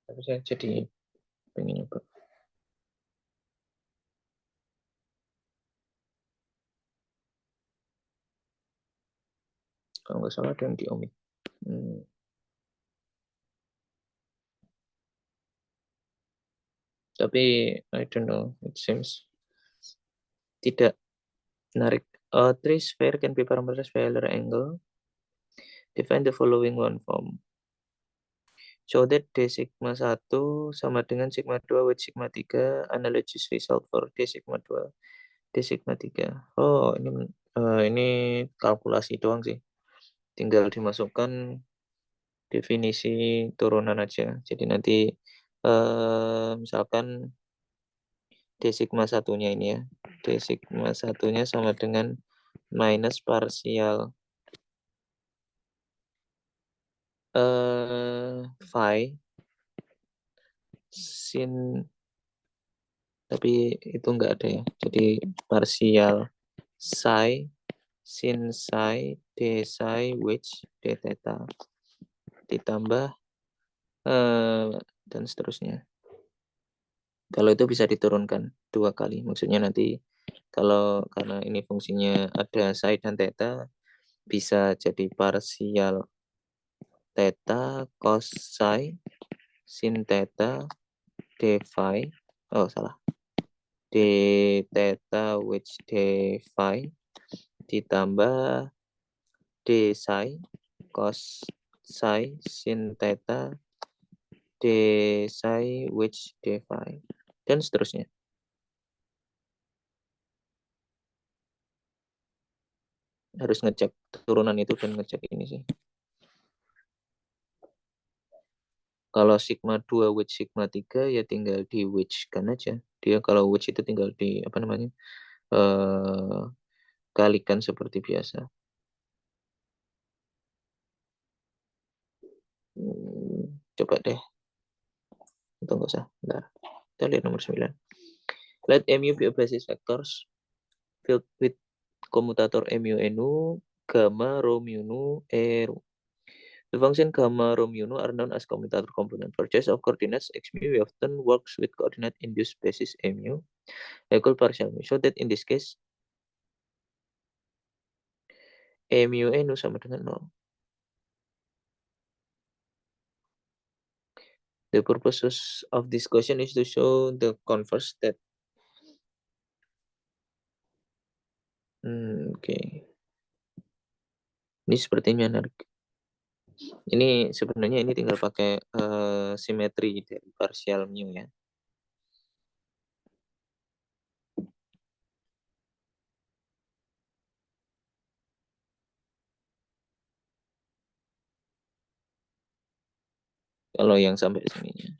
Tapi saya jadi pengen nyoba. Kalau nggak salah ada yang di omit. Tapi I don't know, it seems tidak menarik. Three sphere can be parameterized by Euler angle. Define the following one form. Show that D sigma 1 sama dengan sigma 2 with sigma 3. Analogous result for D sigma 2, D sigma 3. Oh, ini kalkulasi doang sih. Tinggal dimasukkan definisi turunan aja. Jadi nanti misalkan D sigma satunya ini ya. D sigma satunya sama dengan minus parsial phi sin, tapi itu enggak ada ya. Jadi parsial psi sin psi d psi which d theta ditambah dan seterusnya. Kalau itu bisa diturunkan 2 kali. Maksudnya nanti kalau karena ini fungsinya ada psi dan theta bisa jadi parsial theta cos psi sin theta d phi. Oh, salah. D theta which d phi ditambah d psi cos psi sin theta d psi which d phi dan seterusnya. Harus ngecek turunan itu dan ngecek ini sih. Kalau sigma 2 which sigma 3 ya tinggal di which kan aja. Dia kalau which itu tinggal di apa namanya? Kalikan seperti biasa. Coba deh. Itu enggak usah. Bentar. Kita lihat nomor 9. Let mu be a basis vectors filled with commutator mu nu gamma rho mu nu rho. The function gamma rho mu nu are known as commutator component. For choice of coordinates x mu, we often works with coordinate induced basis mu equal partial mu. So that in this case mu nu sama dengan 0. The purpose of this question is to show the converse that Oke. Ini sepertinya menarik. Ini sebenarnya ini tinggal pakai simetri dari partial mu ya. Kalau yang sampai sini.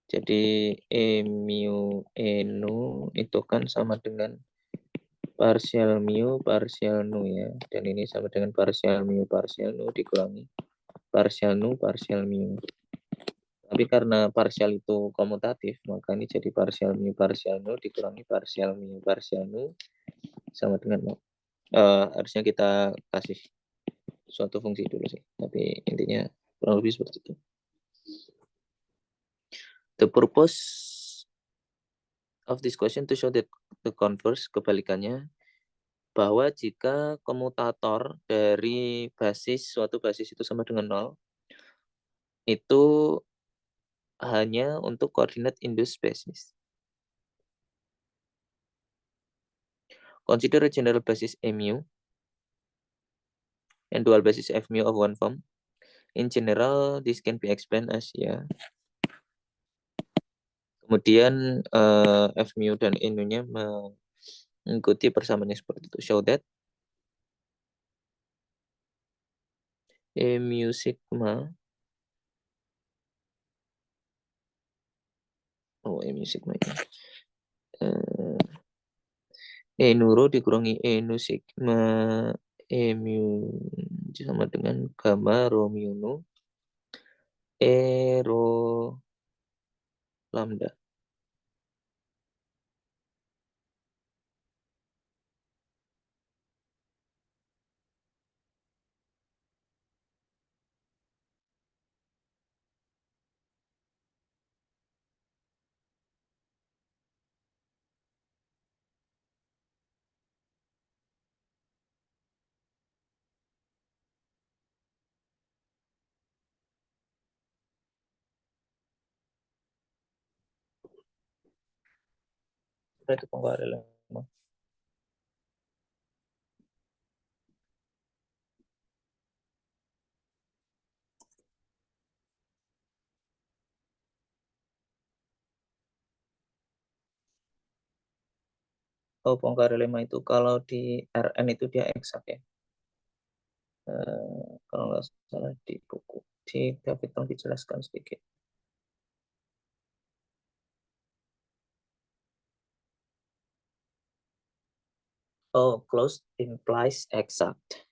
Jadi E mu E nu itu kan sama dengan partial mu partial nu ya. Dan ini sama dengan partial mu partial nu dikurangi partial nu partial mu. Tapi karena partial itu komutatif, maka ini jadi partial mu partial nu dikurangi partial mu partial nu sama dengan 0. Harusnya kita kasih suatu fungsi dulu sih. Tapi intinya kurang lebih seperti itu. The purpose of this question to show that the converse, kebalikannya, bahwa jika komutator dari suatu basis itu sama dengan 0, itu hanya untuk koordinat induced basis. Consider a general basis A mu and dual basis F mu of one form. In general, this can be explained as ya. Kemudian F mu dan E mu-nya mengikuti persamaannya seperti itu. Show that E mu sigma E mu sigma ini. E nuro dikurangi E nu sigma E mu sama dengan gamma rho mu nu E rho lambda. Itu pengkarelan. Poincaré itu kalau di Rn itu dia eksak ya. Kalau nggak salah di buku di Capital dijelaskan sedikit. Closed implies exact.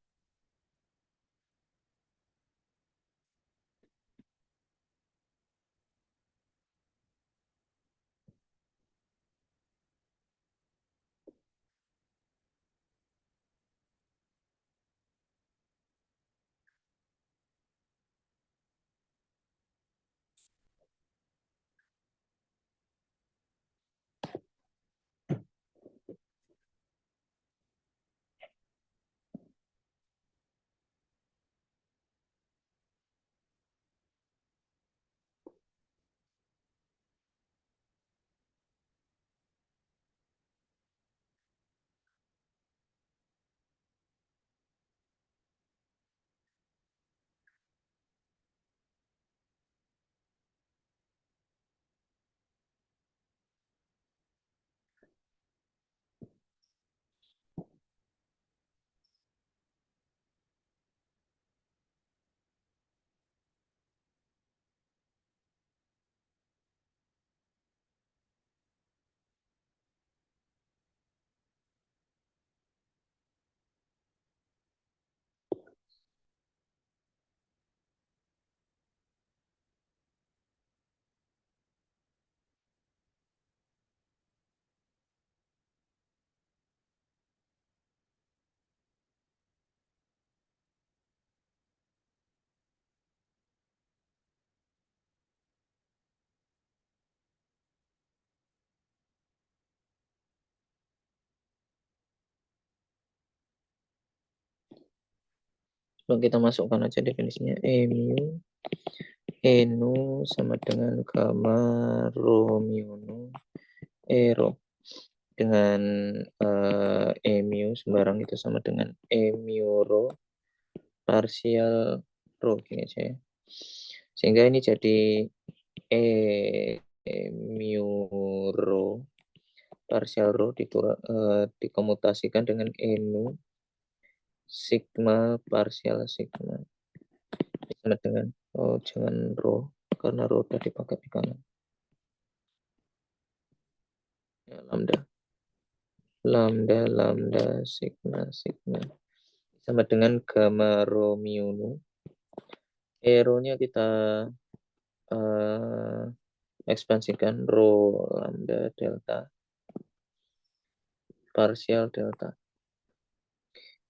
Coba kita masukkan aja definisinya. E mu E nu sama dengan gamma rho mu nu E rho. dengan E mu sembarang itu sama dengan E mu rho parsial rho gini aja ya. Sehingga ini jadi E, E mu rho parsial rho dikomutasikan dengan E nu sigma parsial sigma sama dengan jangan rho karena rho udah dipakai di kanan ya, lambda lambda lambda sigma sigma sama dengan gamma rho mu nu. E rho-nya kita eh, ekspansikan rho lambda delta parsial delta.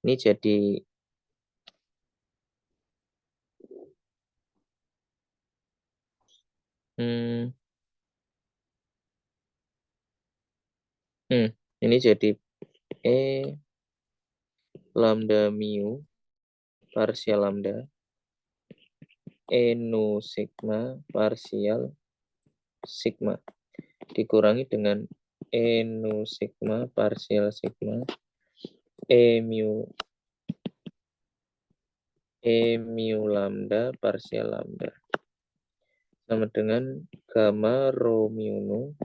Ini jadi hmm, ini jadi E lambda mu parsial lambda E nu sigma parsial sigma dikurangi dengan E nu sigma parsial sigma E mu lambda parsial lambda sama dengan gamma rho mu nu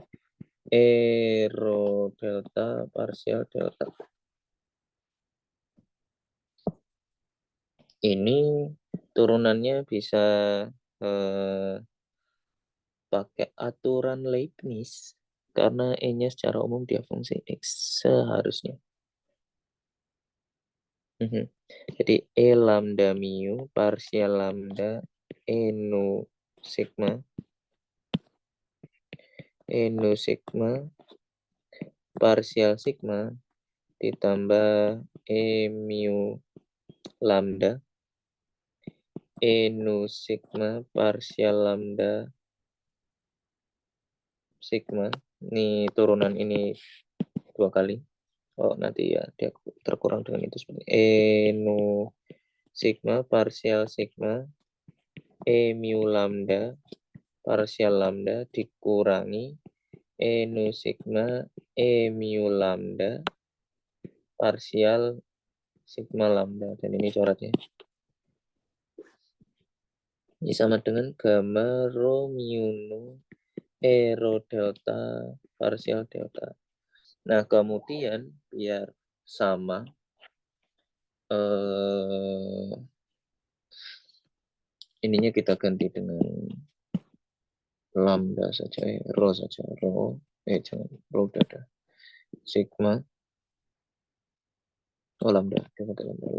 E rho delta parsial delta. Ini turunannya bisa pakai aturan Leibniz karena E-nya secara umum dia fungsi X seharusnya. Jadi E lambda mu parsial lambda E nu sigma parsial sigma ditambah E mu lambda E nu sigma parsial lambda sigma. Ini turunan ini 2 kali. Oh, nanti ya dia terkurang dengan itu seperti E nu sigma parsial sigma E mu lambda parsial lambda dikurangi E nu sigma E mu lambda parsial sigma lambda. Dan ini coretnya. Ini sama dengan gamma rho mu nu E rho delta parsial delta. Nah, kemudian biar sama ininya kita ganti dengan lambda saja ya, rho saja, jangan rho dada sigma lambda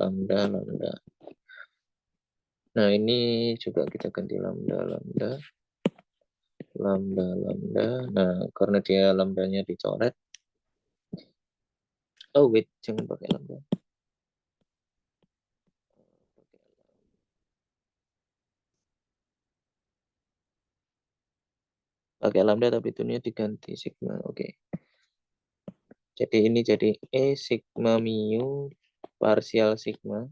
lambda lambda. Nah, ini juga kita ganti lambda lambda lambda lambda. Nah, karena dia lambdanya dicoret, oh wait, jangan pakai lambda, pakai lambda tapi itunya diganti sigma. Oke. Jadi ini jadi E sigma mu parsial sigma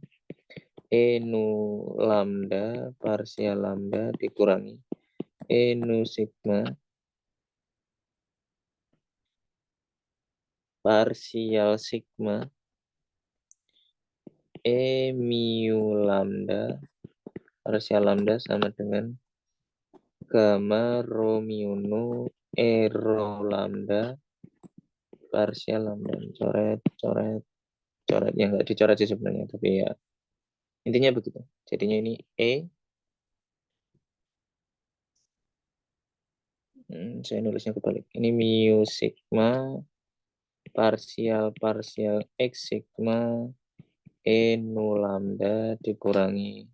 E nu lambda parsial lambda dikurangi E nu sigma parsial sigma E mu lambda parsial lambda sama dengan gamma rho mu nu E rho lambda parsial lambda. Coret yang nggak dicoret sih sebenarnya, tapi ya intinya begitu. Jadinya ini saya nulisnya kebalik. Ini mu sigma parsial X sigma E nu lambda dikurangi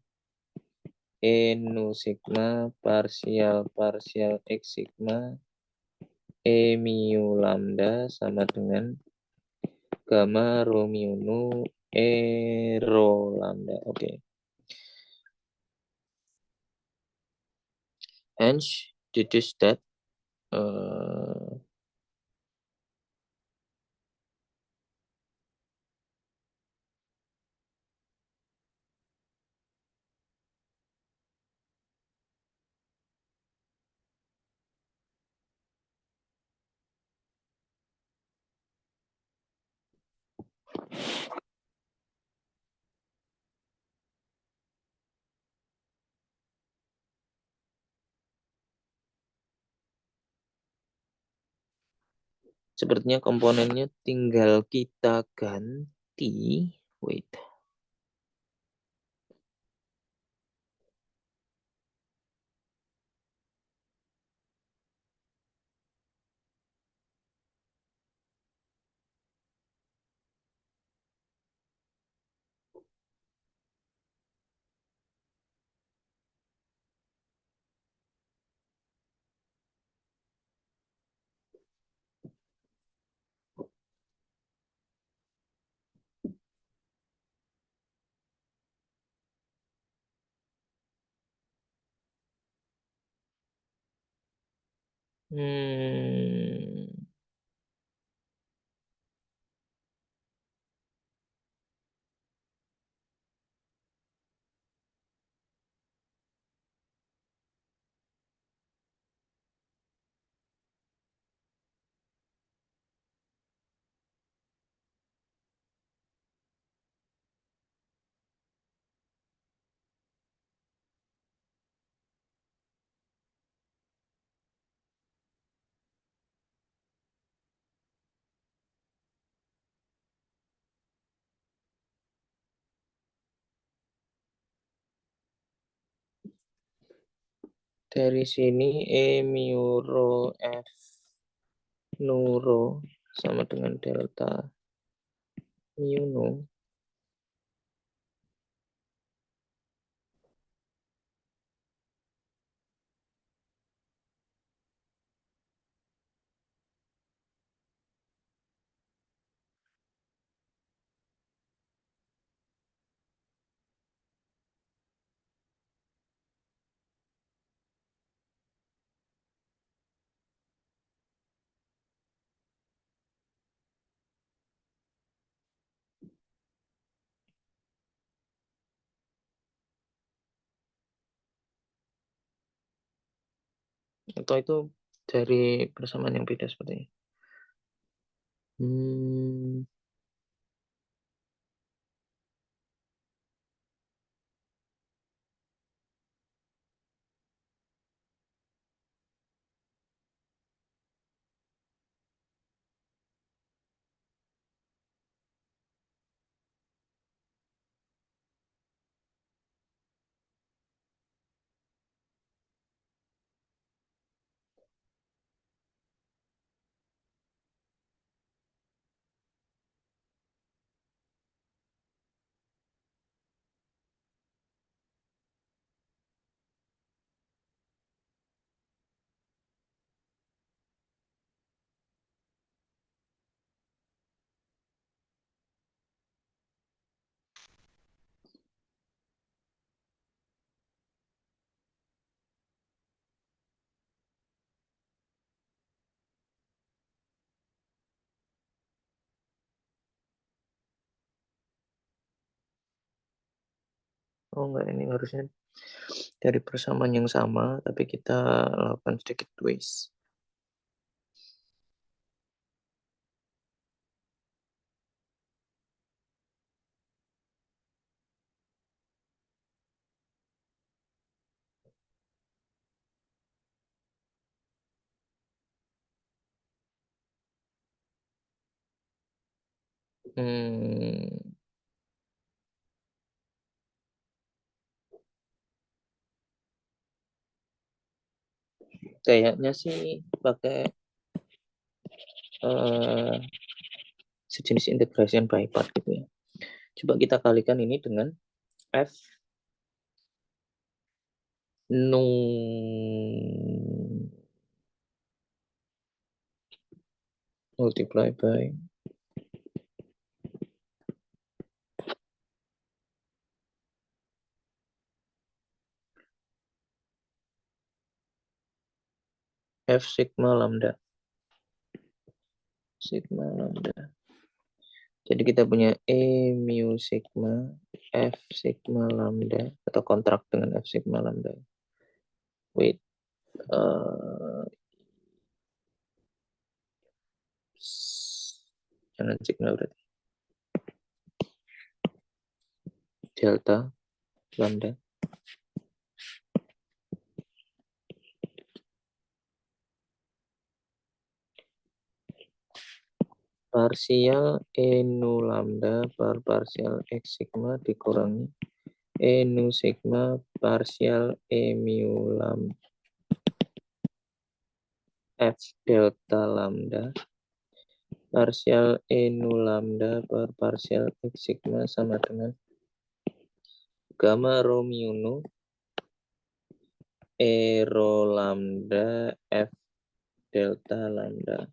E nu sigma parsial X sigma E mu lambda sama dengan gamma rho mu nu E rho lambda. Oke. Hence, deduce that Sepertinya komponennya tinggal kita ganti. Wait. Hmm. Dari sini E mu rho F nu rho sama dengan delta mu nu. Atau itu dari persamaan yang beda sepertinya. Hmm. Oh enggak, ini harusnya dari persamaan yang sama, tapi kita lakukan sedikit twist. Hmm, kayaknya sih pakai uh, sejenis integration by part gitu ya. Coba kita kalikan ini dengan F nu multiply by F sigma lambda. Sigma lambda. Jadi kita punya E mu sigma, F sigma lambda, atau kontrak dengan F sigma lambda. Wait, jangan sigma berarti. Delta lambda. Parsial E nu lambda per parsial X sigma dikurangi E nu sigma parsial E mu lambda F delta lambda parsial E nu lambda per parsial X sigma sama dengan gamma rho mu nu E rho lambda F delta lambda.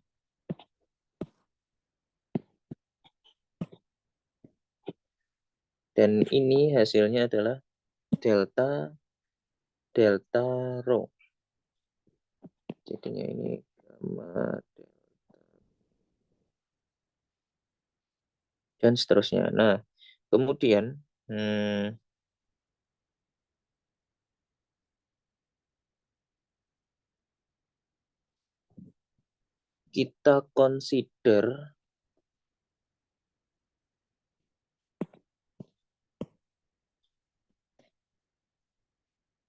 Dan ini hasilnya adalah delta rho. Jadinya ini gamma dan seterusnya. Nah, kemudian kita consider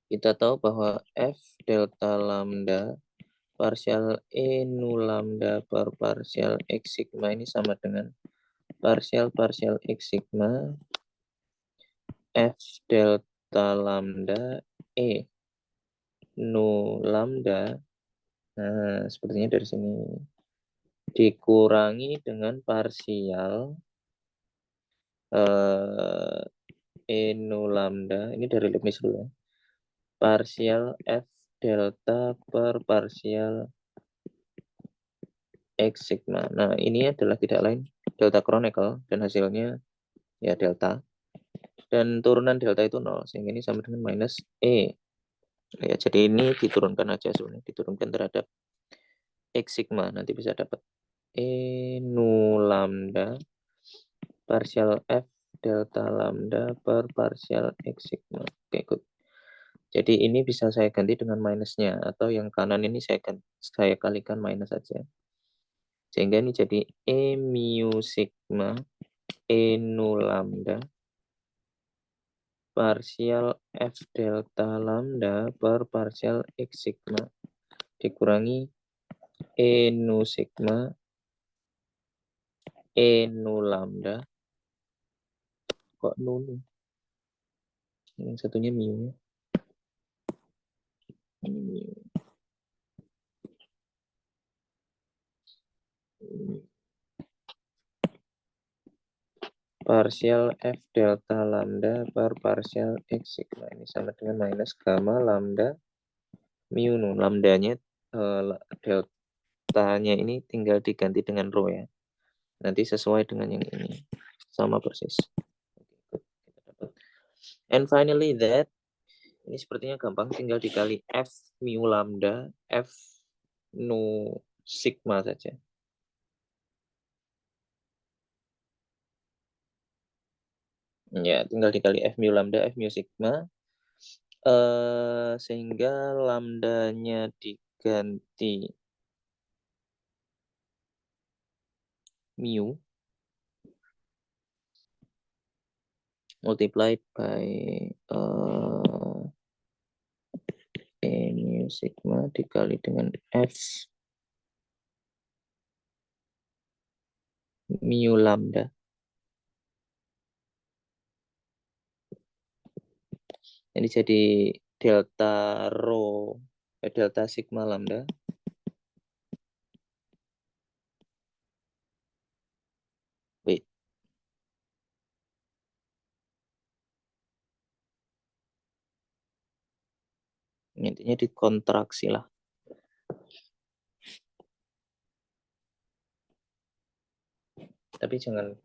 kita tahu bahwa F delta lambda parsial E nu lambda per parsial X sigma ini sama dengan parsial X sigma F delta lambda E nu lambda. Nah, sepertinya dari sini dikurangi dengan parsial E nu lambda, ini dari Leibniz dulu ya, parsial F delta per parsial X sigma. Nah, ini adalah tidak lain delta Kronecker dan hasilnya ya delta. Dan turunan delta itu 0, sehingga ini sama dengan minus E. Ya, jadi ini diturunkan aja sebenarnya, diturunkan terhadap X sigma. Nanti bisa dapat E nu lambda parsial F delta lambda per parsial X sigma. Oke, good. Jadi ini bisa saya ganti dengan minusnya, atau yang kanan ini saya kalikan minus saja. Sehingga ini jadi E mu sigma E nu lambda parsial F delta lambda per parsial X sigma dikurangi E nu sigma E nu lambda. Kok nu? Yang satunya mu. Ini mu. Parsial F delta lambda per parsial X sigma ini sama dengan minus gamma lambda mu nu. Lambdanya deltanya ini tinggal diganti dengan rho ya. Nanti sesuai dengan yang ini. Sama persis. And finally that, ini sepertinya gampang, tinggal dikali F mu lambda F nu sigma saja. Ya, tinggal dikali F mu lambda F mu sigma. Sehingga lambdanya diganti mu multiplied by E mu sigma dikali dengan F mu lambda. Ini jadi delta rho, delta sigma lambda. Wait. Intinya dikontraksi lah. Tapi jangan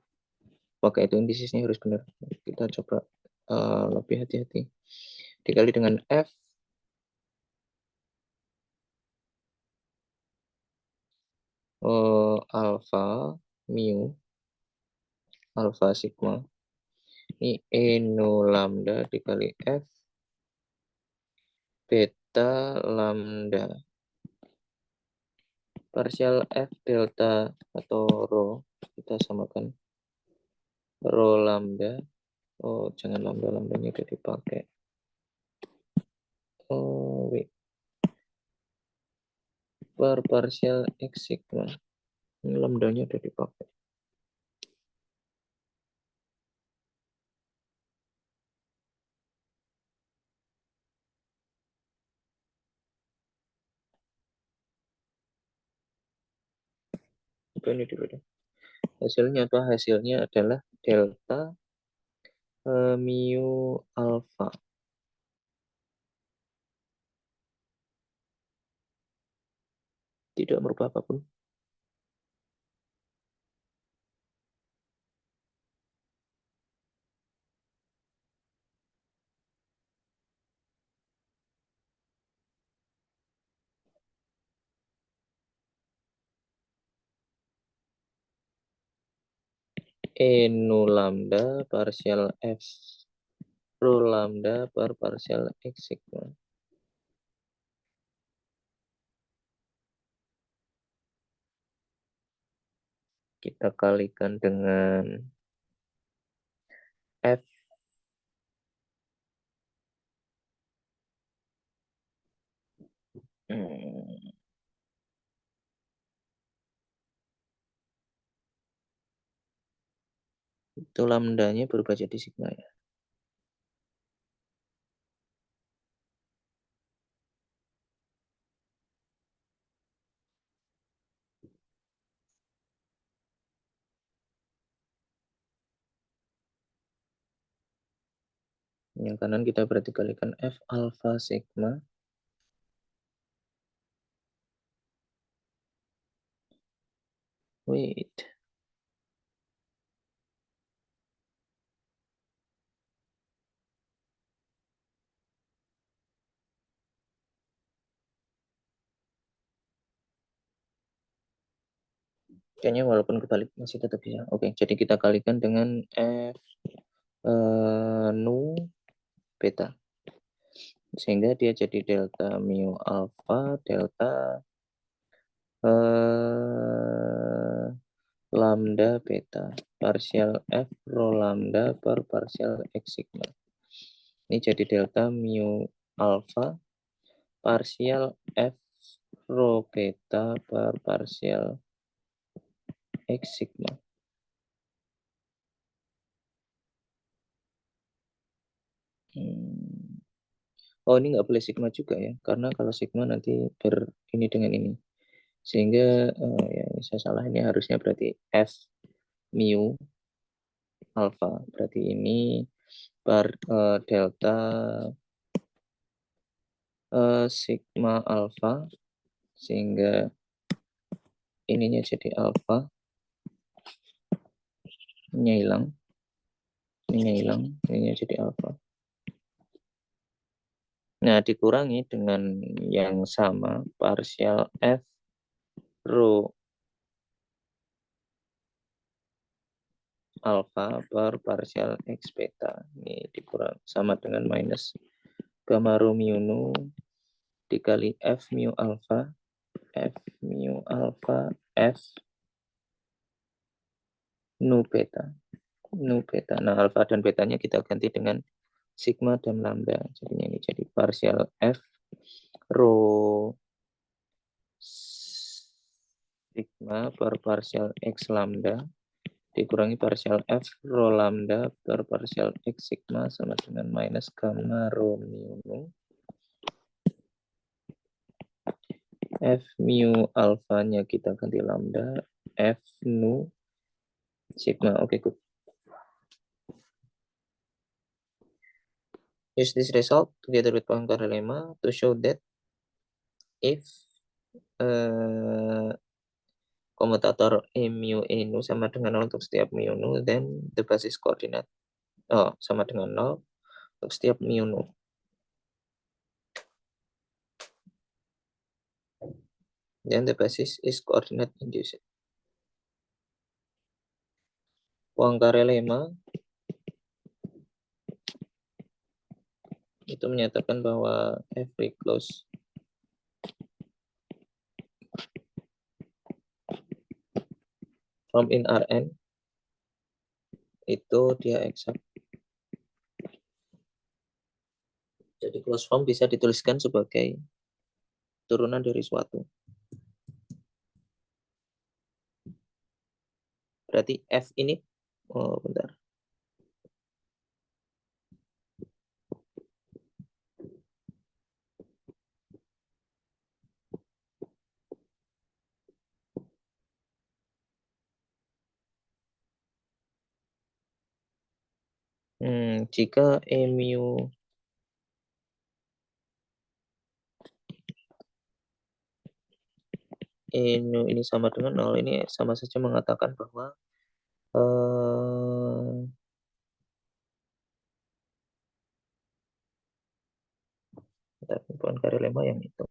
pakai itu, indisisnya harus benar. Kita coba lebih hati-hati. Dikali dengan F alpha mu alpha sigma. Ini E nu lambda dikali F beta lambda parsial F delta atau rho kita samakan rho lambda. Oh, jangan lambda-lambdanya udah dipakai. Oh, wait. Per parsial X sigma. Ini lambdanya udah dipakai. Ini dulu deh. Hasilnya apa? Hasilnya adalah delta mu alpha. Tidak merubah apapun. E nu lambda partial F rho lambda per partial X sigma. Kita kalikan dengan F itu lambdanya berubah jadi sigma ya. Yang kanan kita berarti kalikan F alpha sigma. Wait. Kayaknya walaupun kebalik masih tetap bisa. Oke, jadi kita kalikan dengan F nu beta. Sehingga dia jadi delta mu alpha delta lambda beta partial F rho lambda per partial X sigma. Ini jadi delta mu alpha partial F rho beta per partial X sigma. Oh, ini nggak boleh sigma juga ya, karena kalau sigma nanti ini dengan ini. Sehingga ya saya salah, ini harusnya berarti F mu alpha. Berarti ini delta sigma alpha, sehingga ininya jadi alpha, ini hilang, ininya jadi alpha. Nah, dikurangi dengan yang sama partial F rho alpha per partial X beta. Ini dikurang sama dengan minus gamma rho mu nu dikali F mu alpha F nu beta. Nah, alpha dan betanya kita ganti dengan sigma dan lambda. Jadinya ini jadi partial F rho sigma per partial X lambda dikurangi partial F rho lambda per partial X sigma sama dengan minus gamma rho mu nu F mu alfanya kita ganti lambda F nu sigma. Oke, good. Use this result together with Poincare lemma to show that if komutator E mu E nu sama dengan 0 untuk setiap mu nu, then the basis coordinate sama dengan 0 untuk setiap mu nu. Then the basis is coordinate induced. Poincare lemma itu menyatakan bahwa every closed form in Rn itu dia eksak. Jadi closed form bisa dituliskan sebagai turunan dari suatu. Berarti F ini, bentar. Jika mu ini sama dengan 0, ini sama saja mengatakan bahwa bukan karya lemma yang itu.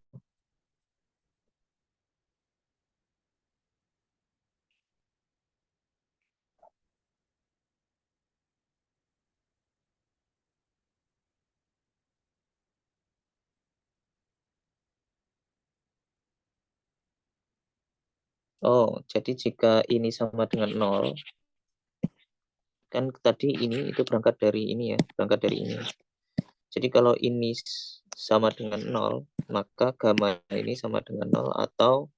Oh, jadi jika ini sama dengan 0, kan tadi ini itu berangkat dari ini ya, berangkat dari ini. Jadi kalau ini sama dengan 0, maka gamma ini sama dengan 0 atau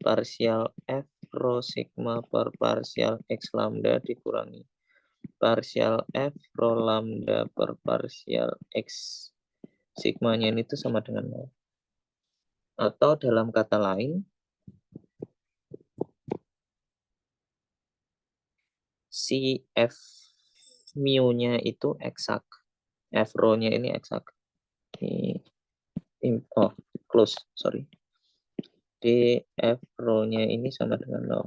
parsial F rho sigma per parsial X lambda dikurangi parsial F rho lambda per parsial X sigmanya ini itu sama dengan 0. Atau dalam kata lain, si F mu-nya itu eksak. F rho-nya ini eksak. Close, sorry. D F rho-nya ini sama dengan 0.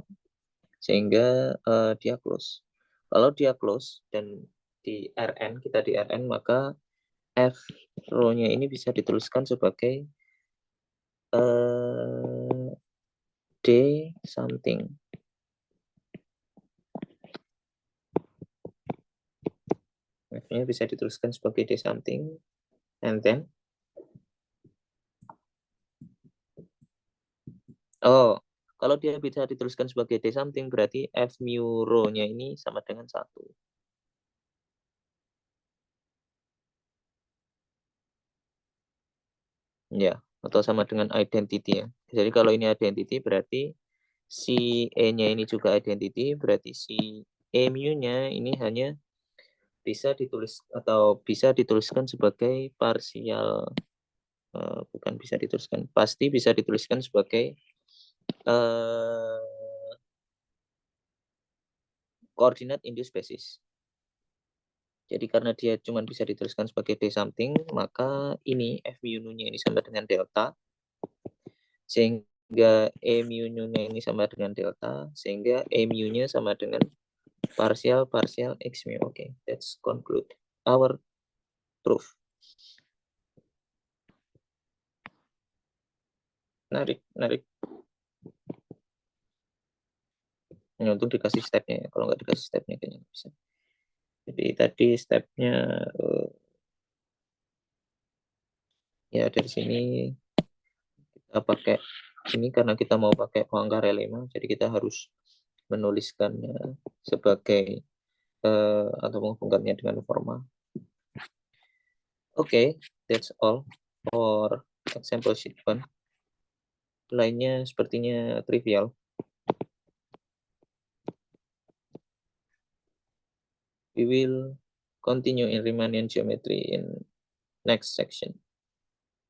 Sehingga dia close. Kalau dia close dan di Rn, kita di Rn, maka F rho-nya ini bisa dituliskan sebagai D something. F-nya bisa dituliskan sebagai D something. And then, kalau dia bisa dituliskan sebagai D something, berarti F mu rho-nya ini sama dengan 1. Ya, atau sama dengan identity ya. Jadi kalau ini identity berarti si E-nya ini juga identity, berarti si E mu-nya ini hanya bisa ditulis atau bisa dituliskan sebagai parsial, bukan bisa dituliskan, pasti bisa dituliskan sebagai koordinat induced basis. Jadi karena dia cuma bisa dituliskan sebagai D something, maka ini F mu-nya ini sama dengan delta, sehingga E mu-nya ini sama dengan delta, sehingga E mu-nya sama dengan parsial X mu. Oke, let's conclude our proof. Narik. Ya, untuk dikasih stepnya ya. Kalau nggak dikasih stepnya kayaknya nggak bisa. Jadi tadi stepnya ya dari sini kita pakai ini karena kita mau pakai uang karya 5, jadi kita harus menuliskannya sebagai atau menghubungkannya dengan forma. Oke, that's all for example sheet 1. Lainnya sepertinya trivial. We will continue in Riemannian geometry in next section.